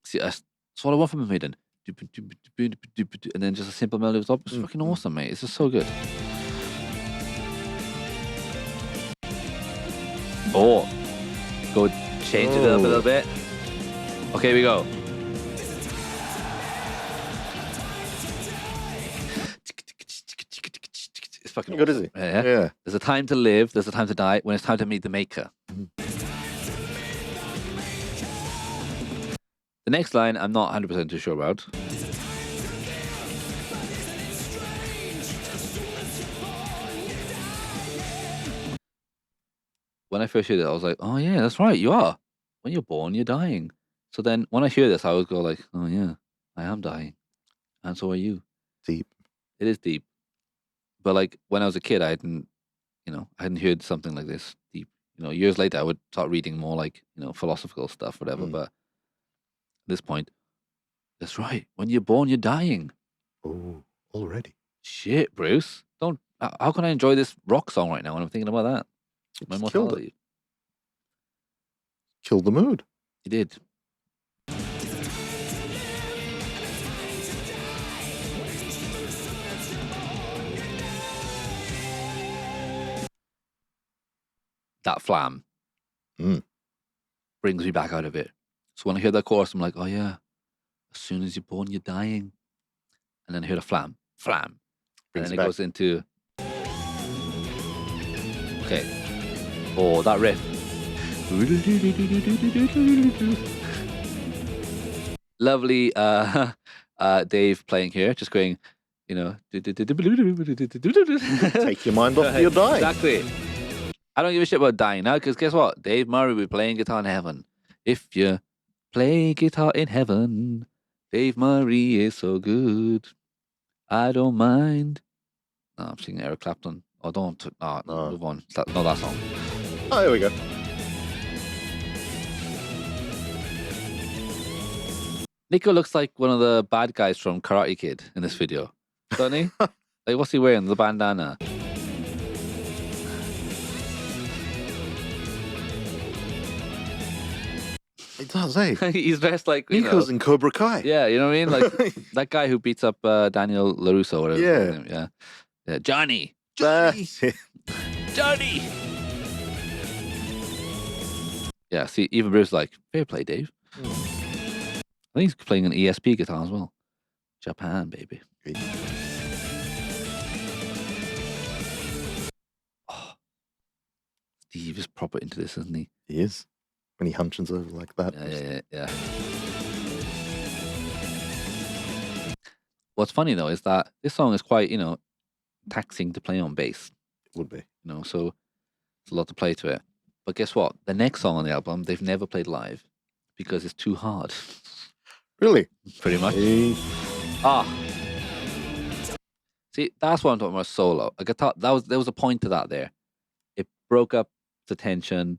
See, that's what I want from a Maiden. And then just a simple melody at the top. It's fucking awesome, mate. It's just so good. Oh, go change it up a little bit. Okay, here we go. It's fucking Good, awesome. is it? Yeah. There's a time to live. There's a time to die. When it's time to meet the maker. The next line, I'm not 100% too sure about. When I first heard it, I was like, oh yeah, that's right, you are. When you're born, you're dying. So then when I hear this, I always go like, oh yeah, I am dying. And so are you. Deep. It is deep. But like when I was a kid, I hadn't heard something like this deep. Years later, I would start reading more like, philosophical stuff, whatever. But at this point, that's right. When you're born, you're dying. Oh, already. Shit, Bruce. How can I enjoy this rock song right now when I'm thinking about that? My Just killed mortality. Killed the mood. He did. That flam brings me back out of it. So when I hear that chorus, I'm like, oh yeah, as soon as you're born, you're dying. And then I hear the flam. flam, and Brings then it it back. goes into okay. Oh, that riff. Lovely Dave playing here, just going, you know. Take your mind off your dying. Exactly. I don't give a shit about dying now, because guess what? Dave Murray will be playing guitar in heaven. If you play guitar in heaven, Dave Murray is so good. I don't mind. No, I'm singing Eric Clapton. Oh, don't. No, No. move on. Not that song. Oh, there we go. Nico looks like one of the bad guys from Karate Kid in this video, doesn't he? Like, what's he wearing? The bandana. It does, eh? He's dressed like, you know, Nico's in Cobra Kai. yeah, you know what I mean? Like that guy who beats up Daniel LaRusso. Whatever his Yeah. name, yeah. Johnny. That's it. Johnny. Yeah, see, even Bruce like, fair play, Dave. I think he's playing an ESP guitar as well. Japan, baby. Great. Oh, Steve is proper into this, isn't he? He is. When he hunches over like that. Yeah. What's funny though is that this song is quite, you know, taxing to play on bass. It would be. You know, so it's a lot to play to it. But guess what? The next song on the album, they've never played live because it's too hard. Really? Pretty much. Hey. See, that's what I'm talking about. Solo, a guitar. There was a point to that there. It broke up the tension,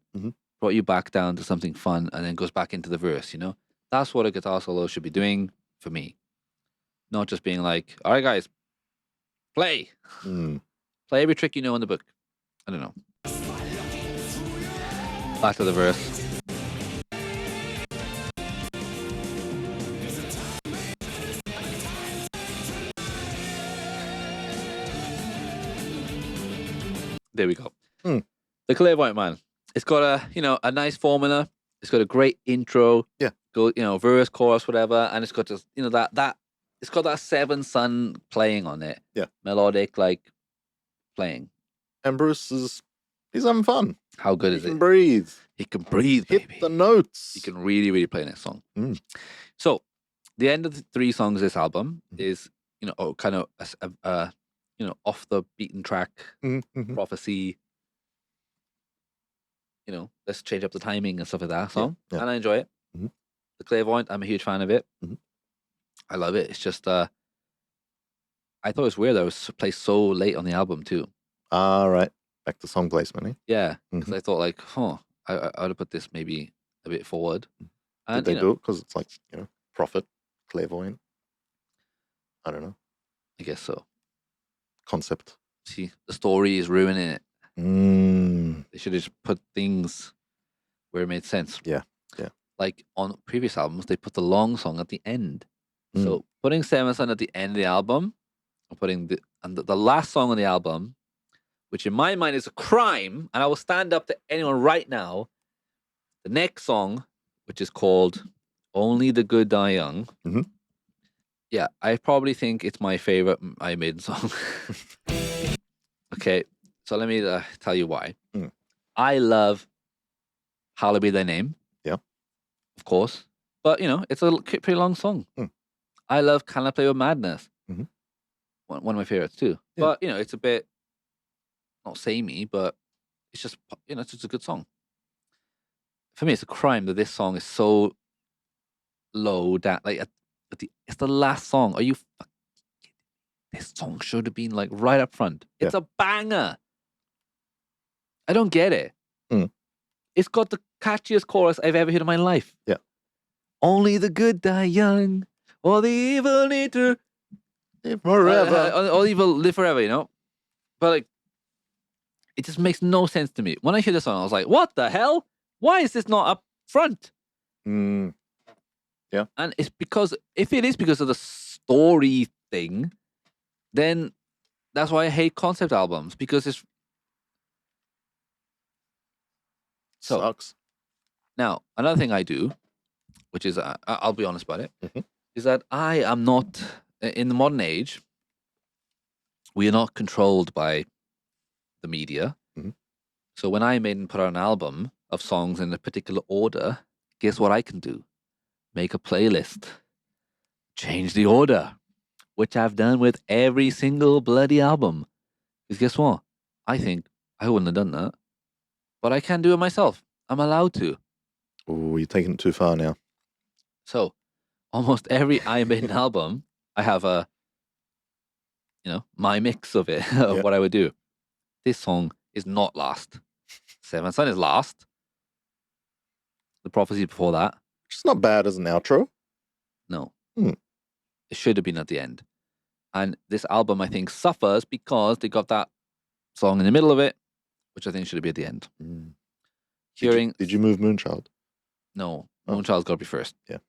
brought you back down to something fun, and then goes back into the verse. You know, that's what a guitar solo should be doing for me. Not just being like, "All right, guys, play, play every trick you know in the book." I don't know. Back to the verse. There we go. The Clairvoyant Man. It's got a nice formula. It's got a great intro. Yeah. Go, verse, chorus, whatever, and it's got just that it's got that Seven Sun playing on it. Yeah. Melodic like playing. And Bruce he's having fun. How good is He can it? breathe. He can breathe, Hit baby. the notes. He can really, really play this song. So, the end of the 3 songs of this album is, kind of off the beaten track prophecy. Let's change up the timing and stuff like that song. Yeah. And I enjoy it. The Clairvoyant, I'm a huge fan of it. I love it. It's just, I thought it was weird that it was placed so late on the album too. All right. Back to song placement, eh? Yeah. Because I thought like, I would have put this maybe a bit forward. And, Did they do it? Because it's like, prophet, clairvoyant. I don't know. I guess so. Concept. See, the story is ruining it. They should have just put things where it made sense. Yeah. Like on previous albums, they put the long song at the end. So putting Seven Sun at the end of the album, or putting the last song on the album, which in my mind is a crime, and I will stand up to anyone right now. The next song, which is called "Only the Good Die Young." Yeah, I probably think it's my favorite Iron Maiden song. Okay, so let me tell you why. I love "Hallowed Be Thy Name." Yeah, of course, but it's a pretty long song. I love "Can I Play with Madness." One of my favorites too. Yeah. But it's a bit not samey, but it's just it's just a good song. For me, it's a crime that this song is so low down. Like it's the last song. Are you fucking kidding me? This song should have been like right up front. It's a banger. I don't get it. It's got the catchiest chorus I've ever heard in my life. Yeah. Only the good die young, or the evil need to live forever. Or evil live forever, But like, it just makes no sense to me. When I hear this song, I was like, what the hell? Why is this not up front? Yeah. And it's because, if it is because of the story thing, then that's why I hate concept albums, because it's... So, Sucks. now, another thing I do, which is, I'll be honest about it, is that I am not, in the modern age, we are not controlled by the media. Mhm. So when Iron Maiden put out an album of songs in a particular order, guess what I can do? Make a playlist. Change the order. Which I've done with every single bloody album. Because guess what? I think I wouldn't have done that. But I can do it myself. I'm allowed to. Oh, you're taking it too far now. So almost every Iron Maiden album, I have my mix of it, of Yeah. what I would do. This song is not last. Seventh Son is last. The Prophecy before that, It's not bad as an outro. no. Hmm. It should have been at the end. And this album, I think, suffers because they got that song in the middle of it, which I think should be at the end. Mm. Hearing, Did you move Moonchild? no, Oh. Moonchild's got to be first. Yeah.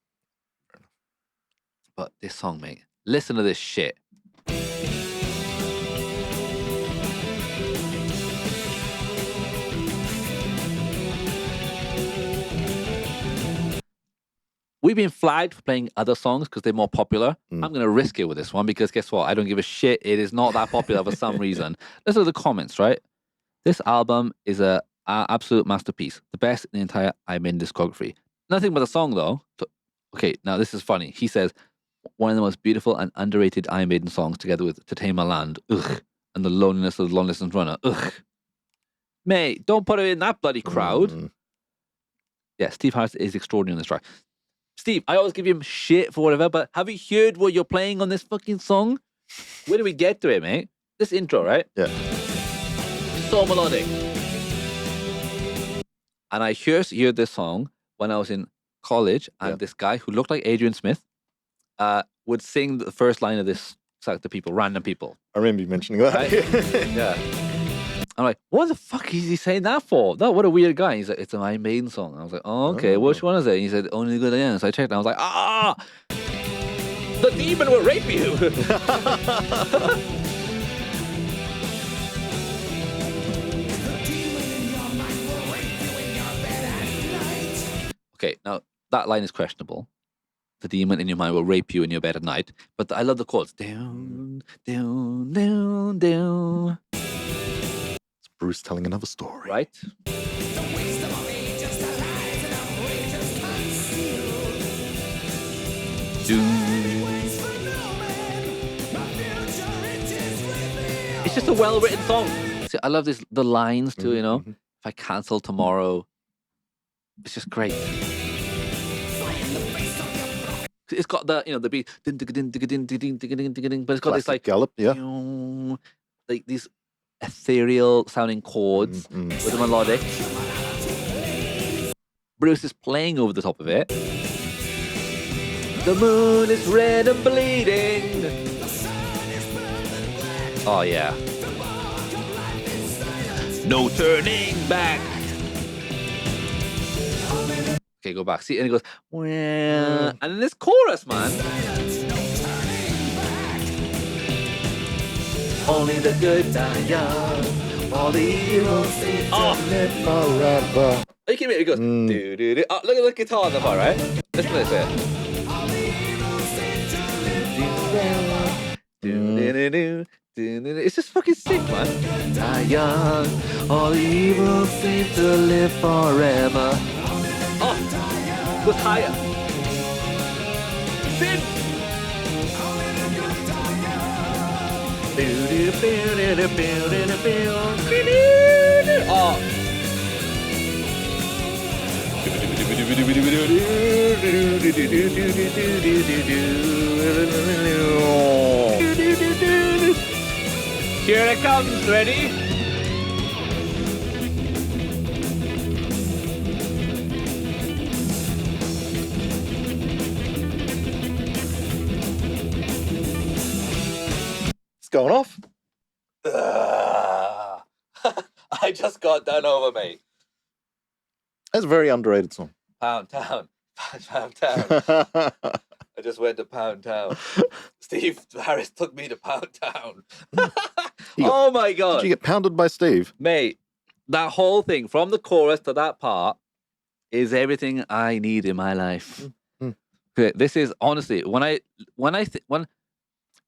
But this song, mate, listen to this shit. We've been flagged for playing other songs because they're more popular. Mm. I'm going to risk it with this one because guess what? I don't give a shit. It is not that popular for some reason. Listen to the comments, right? This album is a absolute masterpiece. The best in the entire Iron Maiden discography. Nothing but the song, though. Okay, now this is funny. He says, one of the most beautiful and underrated Iron Maiden songs together with To Tame a Land. Ugh. And The Loneliness of the Long Distance Runner. Ugh. Mate, don't put it in that bloody crowd. Mm. Yeah, Steve Harris is extraordinary on this track. Steve, I always give him shit for whatever, but have you heard what you're playing on this fucking song? Where do we get to it, mate? This intro, right? Yeah. So melodic. And I first heard this song when I was in college, and this guy who looked like Adrian Smith would sing the first line of this song to people, random people. I remember you mentioning that. Right? Yeah. I'm like, what the fuck is he saying that for? What a weird guy. He's like, it's an Iron Maiden song. I was like, oh, okay, which one is it? And he said, Only Good I Am. So I checked and I was like, the demon will rape you. Okay, now that line is questionable. The demon in your mind will rape you in your bed at night. But I love the chords. Down, down, down, down. It's Bruce telling another story. Right? It's just a well-written song. See, I love the lines too, you know. Mhm. If I cancel tomorrow, it's just great. It's got the beat, but it's got this Classic like gallop, yeah. like these ethereal sounding chords with the melodic. Bruce is playing over the top of it. The moon is red and bleeding. Oh yeah. No turning back. Okay, go back. See, and it goes, well, and then this chorus, man. Only the good die young. All the evil seems to live Forever. Are you kidding me? It goes, do do do. Oh, look at the guitar on the part, right? Listen to this here. It's just fucking sick, man. Die young, all evil seems to live forever. Oh, goes higher. Sin. Oh. Here it comes, ready? It's going off. I just got done over, mate. That's a very underrated song. Pound Town. Pound Town. I just went to Pound Town. Steve Harris took me to Pound Town. Oh my God. Did you get pounded by Steve? Mate, that whole thing from the chorus to that part is everything I need in my life. Okay, this is honestly when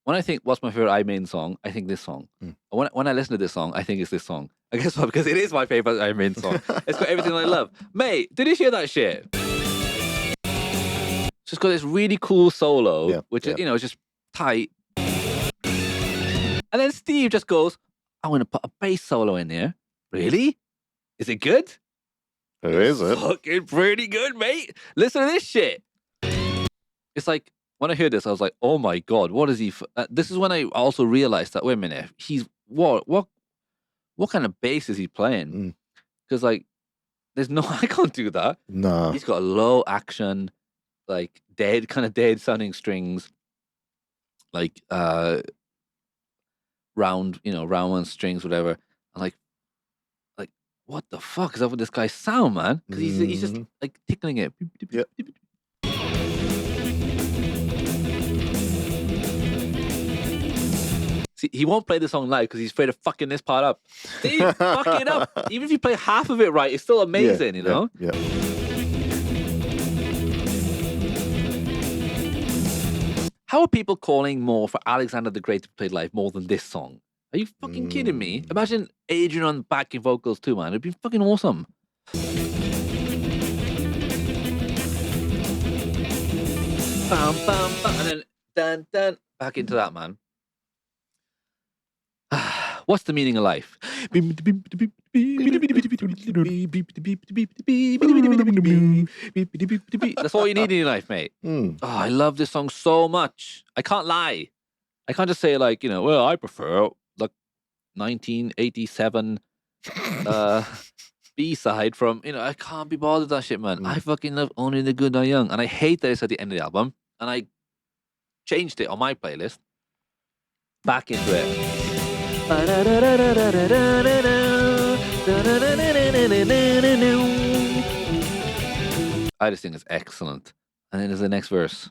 when I think what's my favorite Iron Maiden song, I think this song. When I listen to this song, I think it's this song. I guess what? Because it is my favorite Iron Maiden song. It's got everything I love. Mate, did you hear that shit? It's just got this really cool solo, which is, it's just tight. And then Steve just goes, I'm going to put a bass solo in here. Really? Is it good? Is it? Fucking pretty good, mate. Listen to this shit. It's like, when I heard this, I was like, oh my God, what is he? This is when I also realized that, wait a minute, he's, what kind of bass is he playing? Because, like, there's no, I can't do that. No. He's got a low action, like, dead sounding strings, like, round one strings, whatever. I'm like, what the fuck is up with this guy's sound, man? Because he's just like tickling it. Yep. See, he won't play the song live because he's afraid of fucking this part up. See, fuck it up. Even if you play half of it right, it's still amazing, you know? Yeah. How are people calling more for Alexander the Great to play live more than this song? Are you fucking kidding me? Imagine Adrian on backing vocals too, man. It'd be fucking awesome. Bam, bam, bam, and then dun, dun, back into that, man. What's the meaning of life? That's all you need in your life, mate. Oh, I love this song so much. I can't lie. I can't just say like, well, I prefer the 1987 B-side from, I can't be bothered with that shit, man. I fucking love Only the Good Die Young. And I hate that it's at the end of the album. And I changed it on my playlist. Back into it. I just think it's excellent. And then there's the next verse.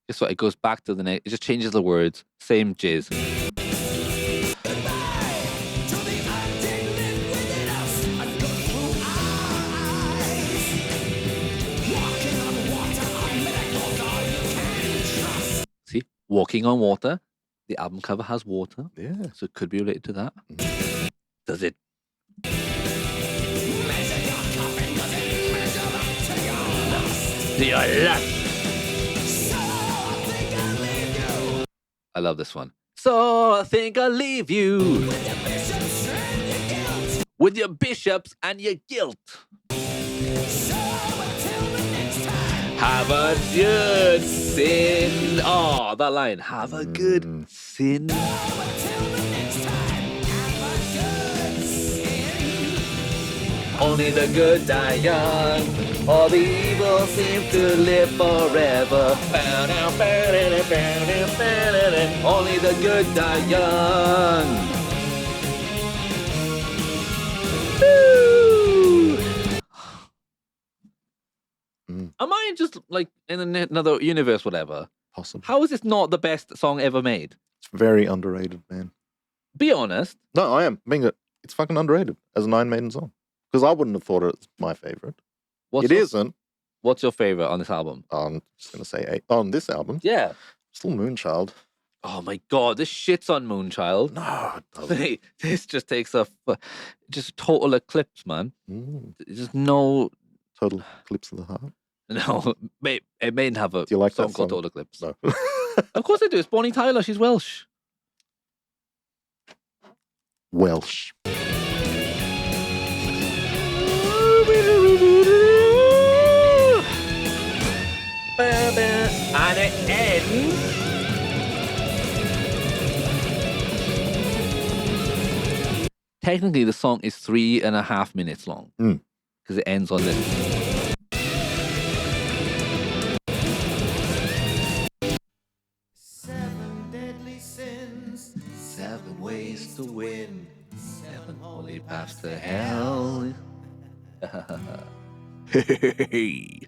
Guess what? It goes back to the next. It just changes the words. Same jizz. See, walking on water. The album cover has water. Yeah. So it could be related to that. Does it? I love this one. So I think I'll leave you with your bishops and your guilt. Have a good sin. Oh, that line. Have a good sin. Only the good die young. All the evil seems to live forever. Only the good die young. Woo! Am I just like in another universe, whatever? Possible. How is this not the best song ever made? It's very underrated, man. Be honest. No, I am. It's fucking underrated as an Iron Maiden song. Because I wouldn't have thought it's my favorite. It isn't. What's your favorite on this album? I'm just going to say 8. On this album? Yeah. Still Moonchild. Oh my God, this shit's on Moonchild. No, it doesn't. Mate, this just takes just total eclipse, man. There's no... Total Eclipse of the Heart? No, mate, it may have a Do you like song that called song? Total Eclipse. No. Of course I do. It's Bonnie Tyler. She's Welsh. Welsh. And it ends. Technically, the song is 3.5 minutes long because it ends on this. Seven deadly sins, 7 ways to win, 7 holy paths to hell. Hey.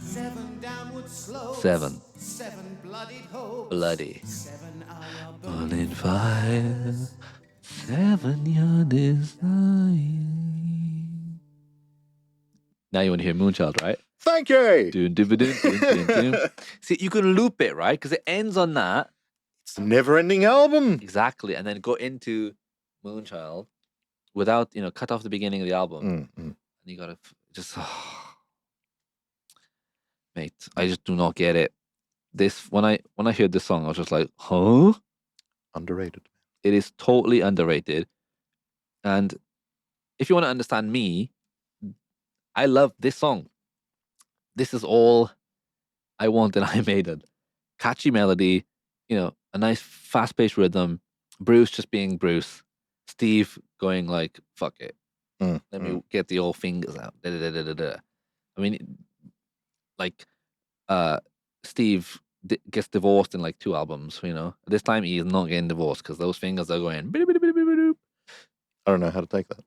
7 downward slopes, 7 7 bloodied hopes, bloody, 7 hour burning fire, 7 your desire. Now you want to hear Moonchild, right? Thank you. Dun, dun, dun, dun, dun, dun, dun. See, you can loop it, right? Because it ends on that. It's a never-ending album. Exactly. And then go into Moonchild without, cut off the beginning of the album. And you gotta just mate, I just do not get it. This when I heard this song, I was just like, huh? Underrated. It is totally underrated. And if you want to understand me, I love this song. This is all I want in ironmaiden. Catchy melody, a nice fast-paced rhythm, Bruce just being Bruce, Steve going like, fuck it. Let me get the old fingers out. Da, da, da, da, da. I mean, like, Steve gets divorced in like 2 albums, This time he is not getting divorced because those fingers are going. I don't know how to take that.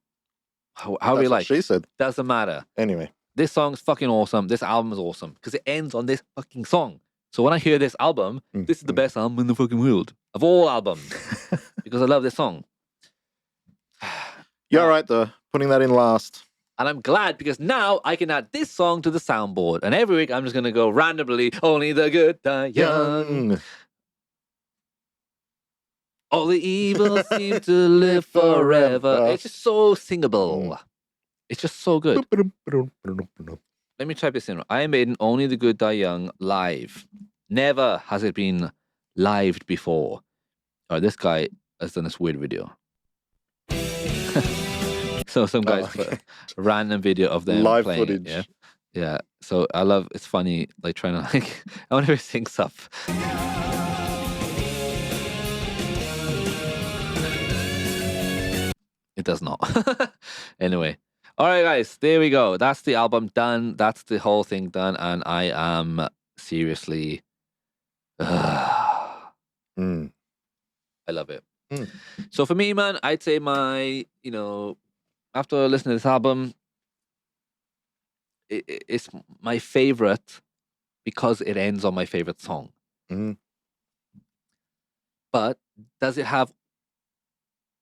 How That's we what like. she said. Doesn't matter. Anyway. This song's fucking awesome. This album is awesome because it ends on this fucking song. So when I hear this album, this is the best album in the fucking world of all albums because I love this song. You're right, though. Putting that in last. And I'm glad because now I can add this song to the soundboard. And every week I'm just going to go randomly, only the good die young. All the evil seem to live forever. It's just so singable. It's just so good. Let me type this in. Iron Maiden, Only the Good Die Young, live. Never has it been lived before. All right, this guy has done this weird video. So some guys put a random video of them live playing footage. It, yeah. So I love. It's funny, like trying to like. I wonder if it syncs up. It does not. Anyway. All right, guys, there we go. That's the album done. That's the whole thing done. And I am seriously, I love it. So for me, man, I'd say my, after listening to this album, it's my favorite because it ends on my favorite song. But does it have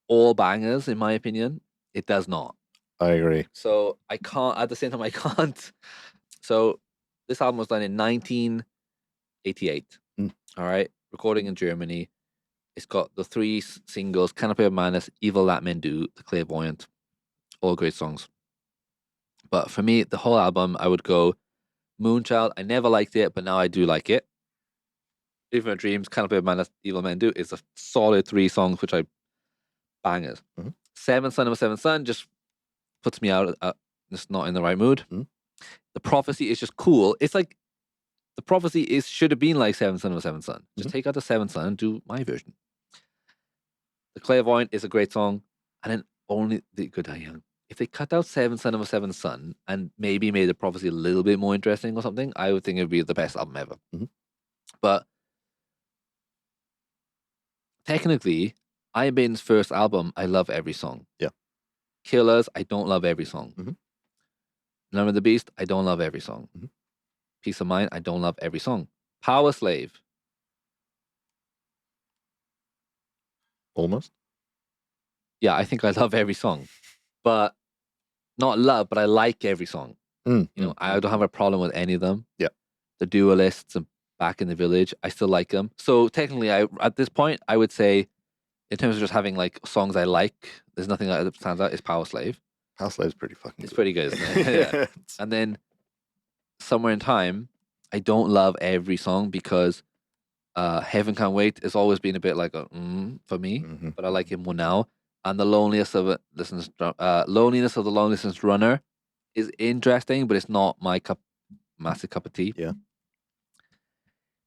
all bangers, in my opinion? It does not. I agree. So I can't, at the same time, I can't. So this album was done in 1988. All right. Recording in Germany. It's got the 3 singles, Canopy of Madness, Evil That Men Do, The Clairvoyant. All great songs. But for me, the whole album, I would go Moonchild. I never liked it, but now I do like it. Even Dreams, Canopy of Madness, Evil Men Do is a solid 3 songs, which I bangers. Seventh Son of a Seventh Son just puts me out, just not in the right mood. The Prophecy is just cool. It's like the Prophecy should have been like Seventh Son of a Seventh Son. Just take out the Seventh Son and do my version. The Clairvoyant is a great song, and then Only the Good Die Young. If they cut out Seventh Son of a Seventh Son and maybe made the Prophecy a little bit more interesting or something, I would think it would be the best album ever. But technically, Iron Maiden's first album, I love every song. Yeah. Killers, I don't love every song. Number of the Beast, I don't love every song. Peace of Mind, I don't love every song. Power Slave. Almost. Yeah, I think I love every song. But not love, but I like every song. I don't have a problem with any of them. Yeah. The Duelists and Back in the Village, I still like them. So technically, at this point, I would say, in terms of just having like songs I like, there's nothing that stands out. Is Power Slave. Power Slave's pretty fucking It's good. pretty good, isn't it? Yeah. And then Somewhere in Time, I don't love every song because Heaven Can't Wait has always been a bit like a for me, but I like it more now. And the Loneliness of the Long Distance Runner is interesting, but it's not my massive cup of tea. Yeah.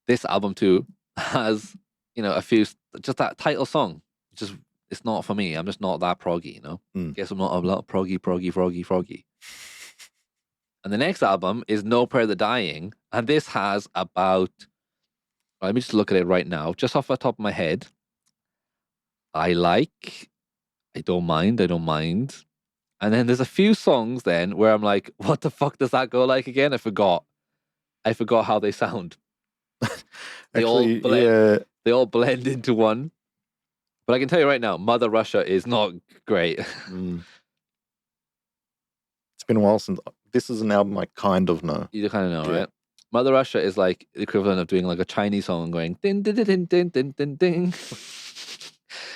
This album too has a few, just that title song. It's not for me. I'm just not that proggy, Guess I'm not a lot proggy. And the next album is No Prayer the Dying, and this has about. Let me just look at it right now, just off the top of my head. I don't mind. And then there's a few songs then where I'm like, what the fuck does that go like again? I forgot how they sound. They all blend into one. But I can tell you right now, Mother Russia is not great. It's been a while since this is an album I kind of know. You kind of know, Yeah. right? Mother Russia is like the equivalent of doing like a Chinese song going ding ding ding ding ding ding ding.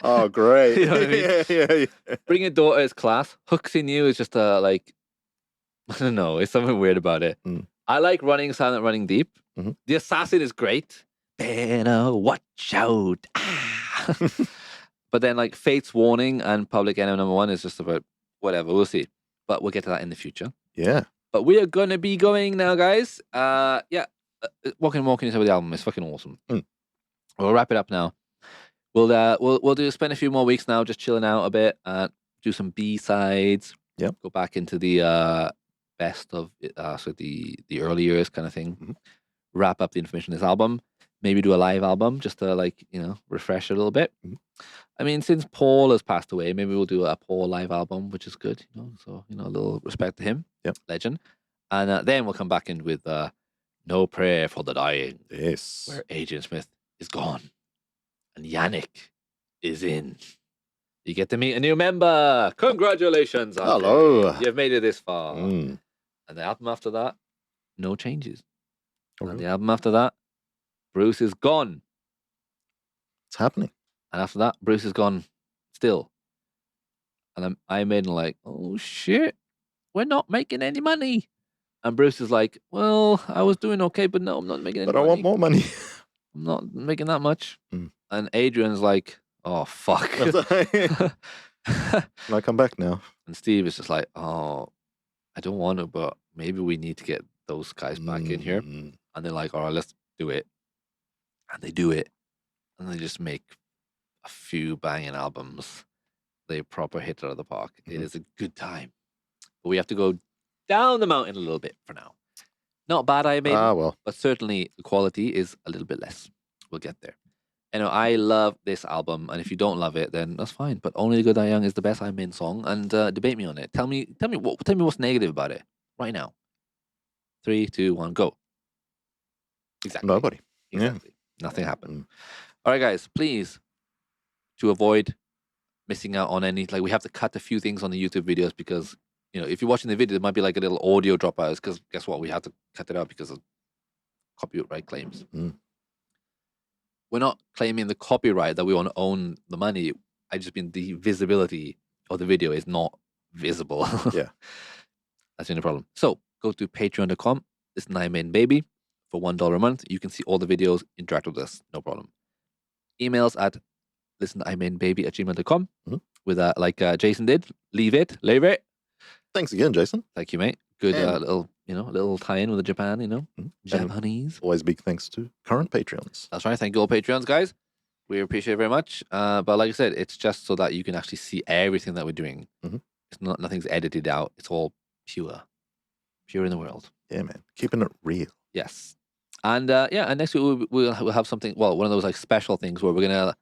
Oh, great. You know what I mean? yeah. Bring Your Daughter is class. Hooks in You is just like I don't know. It's something weird about it. Mm. I like Running Silent, Running Deep. Mhm. The Assassin is great. Better watch out. Ah. But then like Fate's Warning and Public Enemy #1 is just about whatever. We'll see. But we'll get to that in the future. Yeah. But we are going to be going now, guys. Walking into the album is fucking awesome. Mm. We'll wrap it up now. We'll spend a few more weeks now just chilling out a bit, do some B-sides. Yep. Go back into the best of so the early years kind of thing. Mhm. Wrap up the information of this album. Maybe do a live album just to refresh it a little bit. Mhm. I mean, since Paul has passed away, maybe we'll do a Paul live album, which is good. So a little respect to him. Yep. Legend. And then we'll come back in with No Prayer for the Dying, Yes. where Adrian Smith is gone and Yannick is in. You get to meet a new member. Congratulations. Andre. Hello. You've made it this far. Mm. And the album after that, no changes. Oh, And really? the album after that, Bruce is gone. It's happening. And after that, Bruce is gone still. And I'm Maiden like, oh shit, we're not making any money. And Bruce is like, well, I was doing okay, but no, I'm not making any But I money. want more money. I'm not making that much. Mm. And Adrian's like, oh fuck. Can I come back now? And Steve is just like, oh, I don't want to, but maybe we need to get those guys back in here. Mm. And they're like, all right, let's do it. And they do it. And they just make a few banging albums. They proper hit it out of the park. It Mhm. is a good time. But we have to go down the mountain a little bit for now. Not bad, I made, Ah, well. but certainly the quality is a little bit less. We'll get there. I love this album, and if you don't love it, then that's fine. But Only the Good Die Young is the best I'm in song, and debate me on it. Tell me what's negative about it right now. 3, 2, 1, go. Exactly. Nobody. Yeah. Exactly. Nothing happened. Mm. All right, guys, please, to avoid missing out on any, we have to cut a few things on the YouTube videos because, if you're watching the video, there might be like a little audio dropouts because guess what? We have to cut it out because of copyright claims. Mm. We're not claiming the copyright that we want to own the money. I just mean the visibility of the video is not visible. Yeah. That's the only problem. So go to patreon.com, listen to ironmaiden baby for $1 a month. You can see all the videos, interact with us, no problem. Emails at listen@ironmaidenbaby@gmail.com Mhm. with like Jason did. Leave it. Thanks again, Jason. Thank you, mate. Good And- little tie-in with the Japan, Mhm. Japanese. Always big thanks to current Patreons. That's right. Thank you all Patreons, guys. We appreciate it very much. But like I said, it's just so that you can actually see everything that we're doing. Mhm. It's not nothing's edited out. It's all pure in the world. Yeah, man. Keeping it real. Yes. And and next week we'll have something. Well, one of those like special things where we're gonna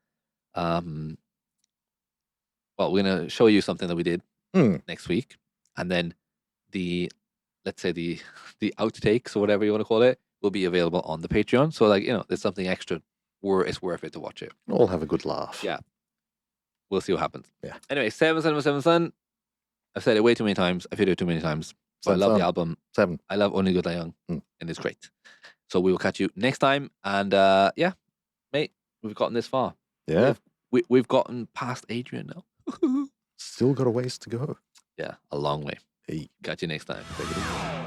we're gonna show you something that we did Mm. next week, and then let's say the outtakes or whatever you want to call it will be available on the Patreon. So there's something extra where it's worth it to watch it. All have a good laugh. Yeah. We'll see what happens. Yeah. Anyway, 777. I've said it way too many times. I've hit it too many times. But I love the album. 7. I love Only Good Die Young, Mm. and it's great. So we will catch you next time. And mate, we've gotten this far. Yeah. We've gotten past Adrian now. Still got a ways to go. Yeah, a long way. Hey. Catch you next time. Take it easy.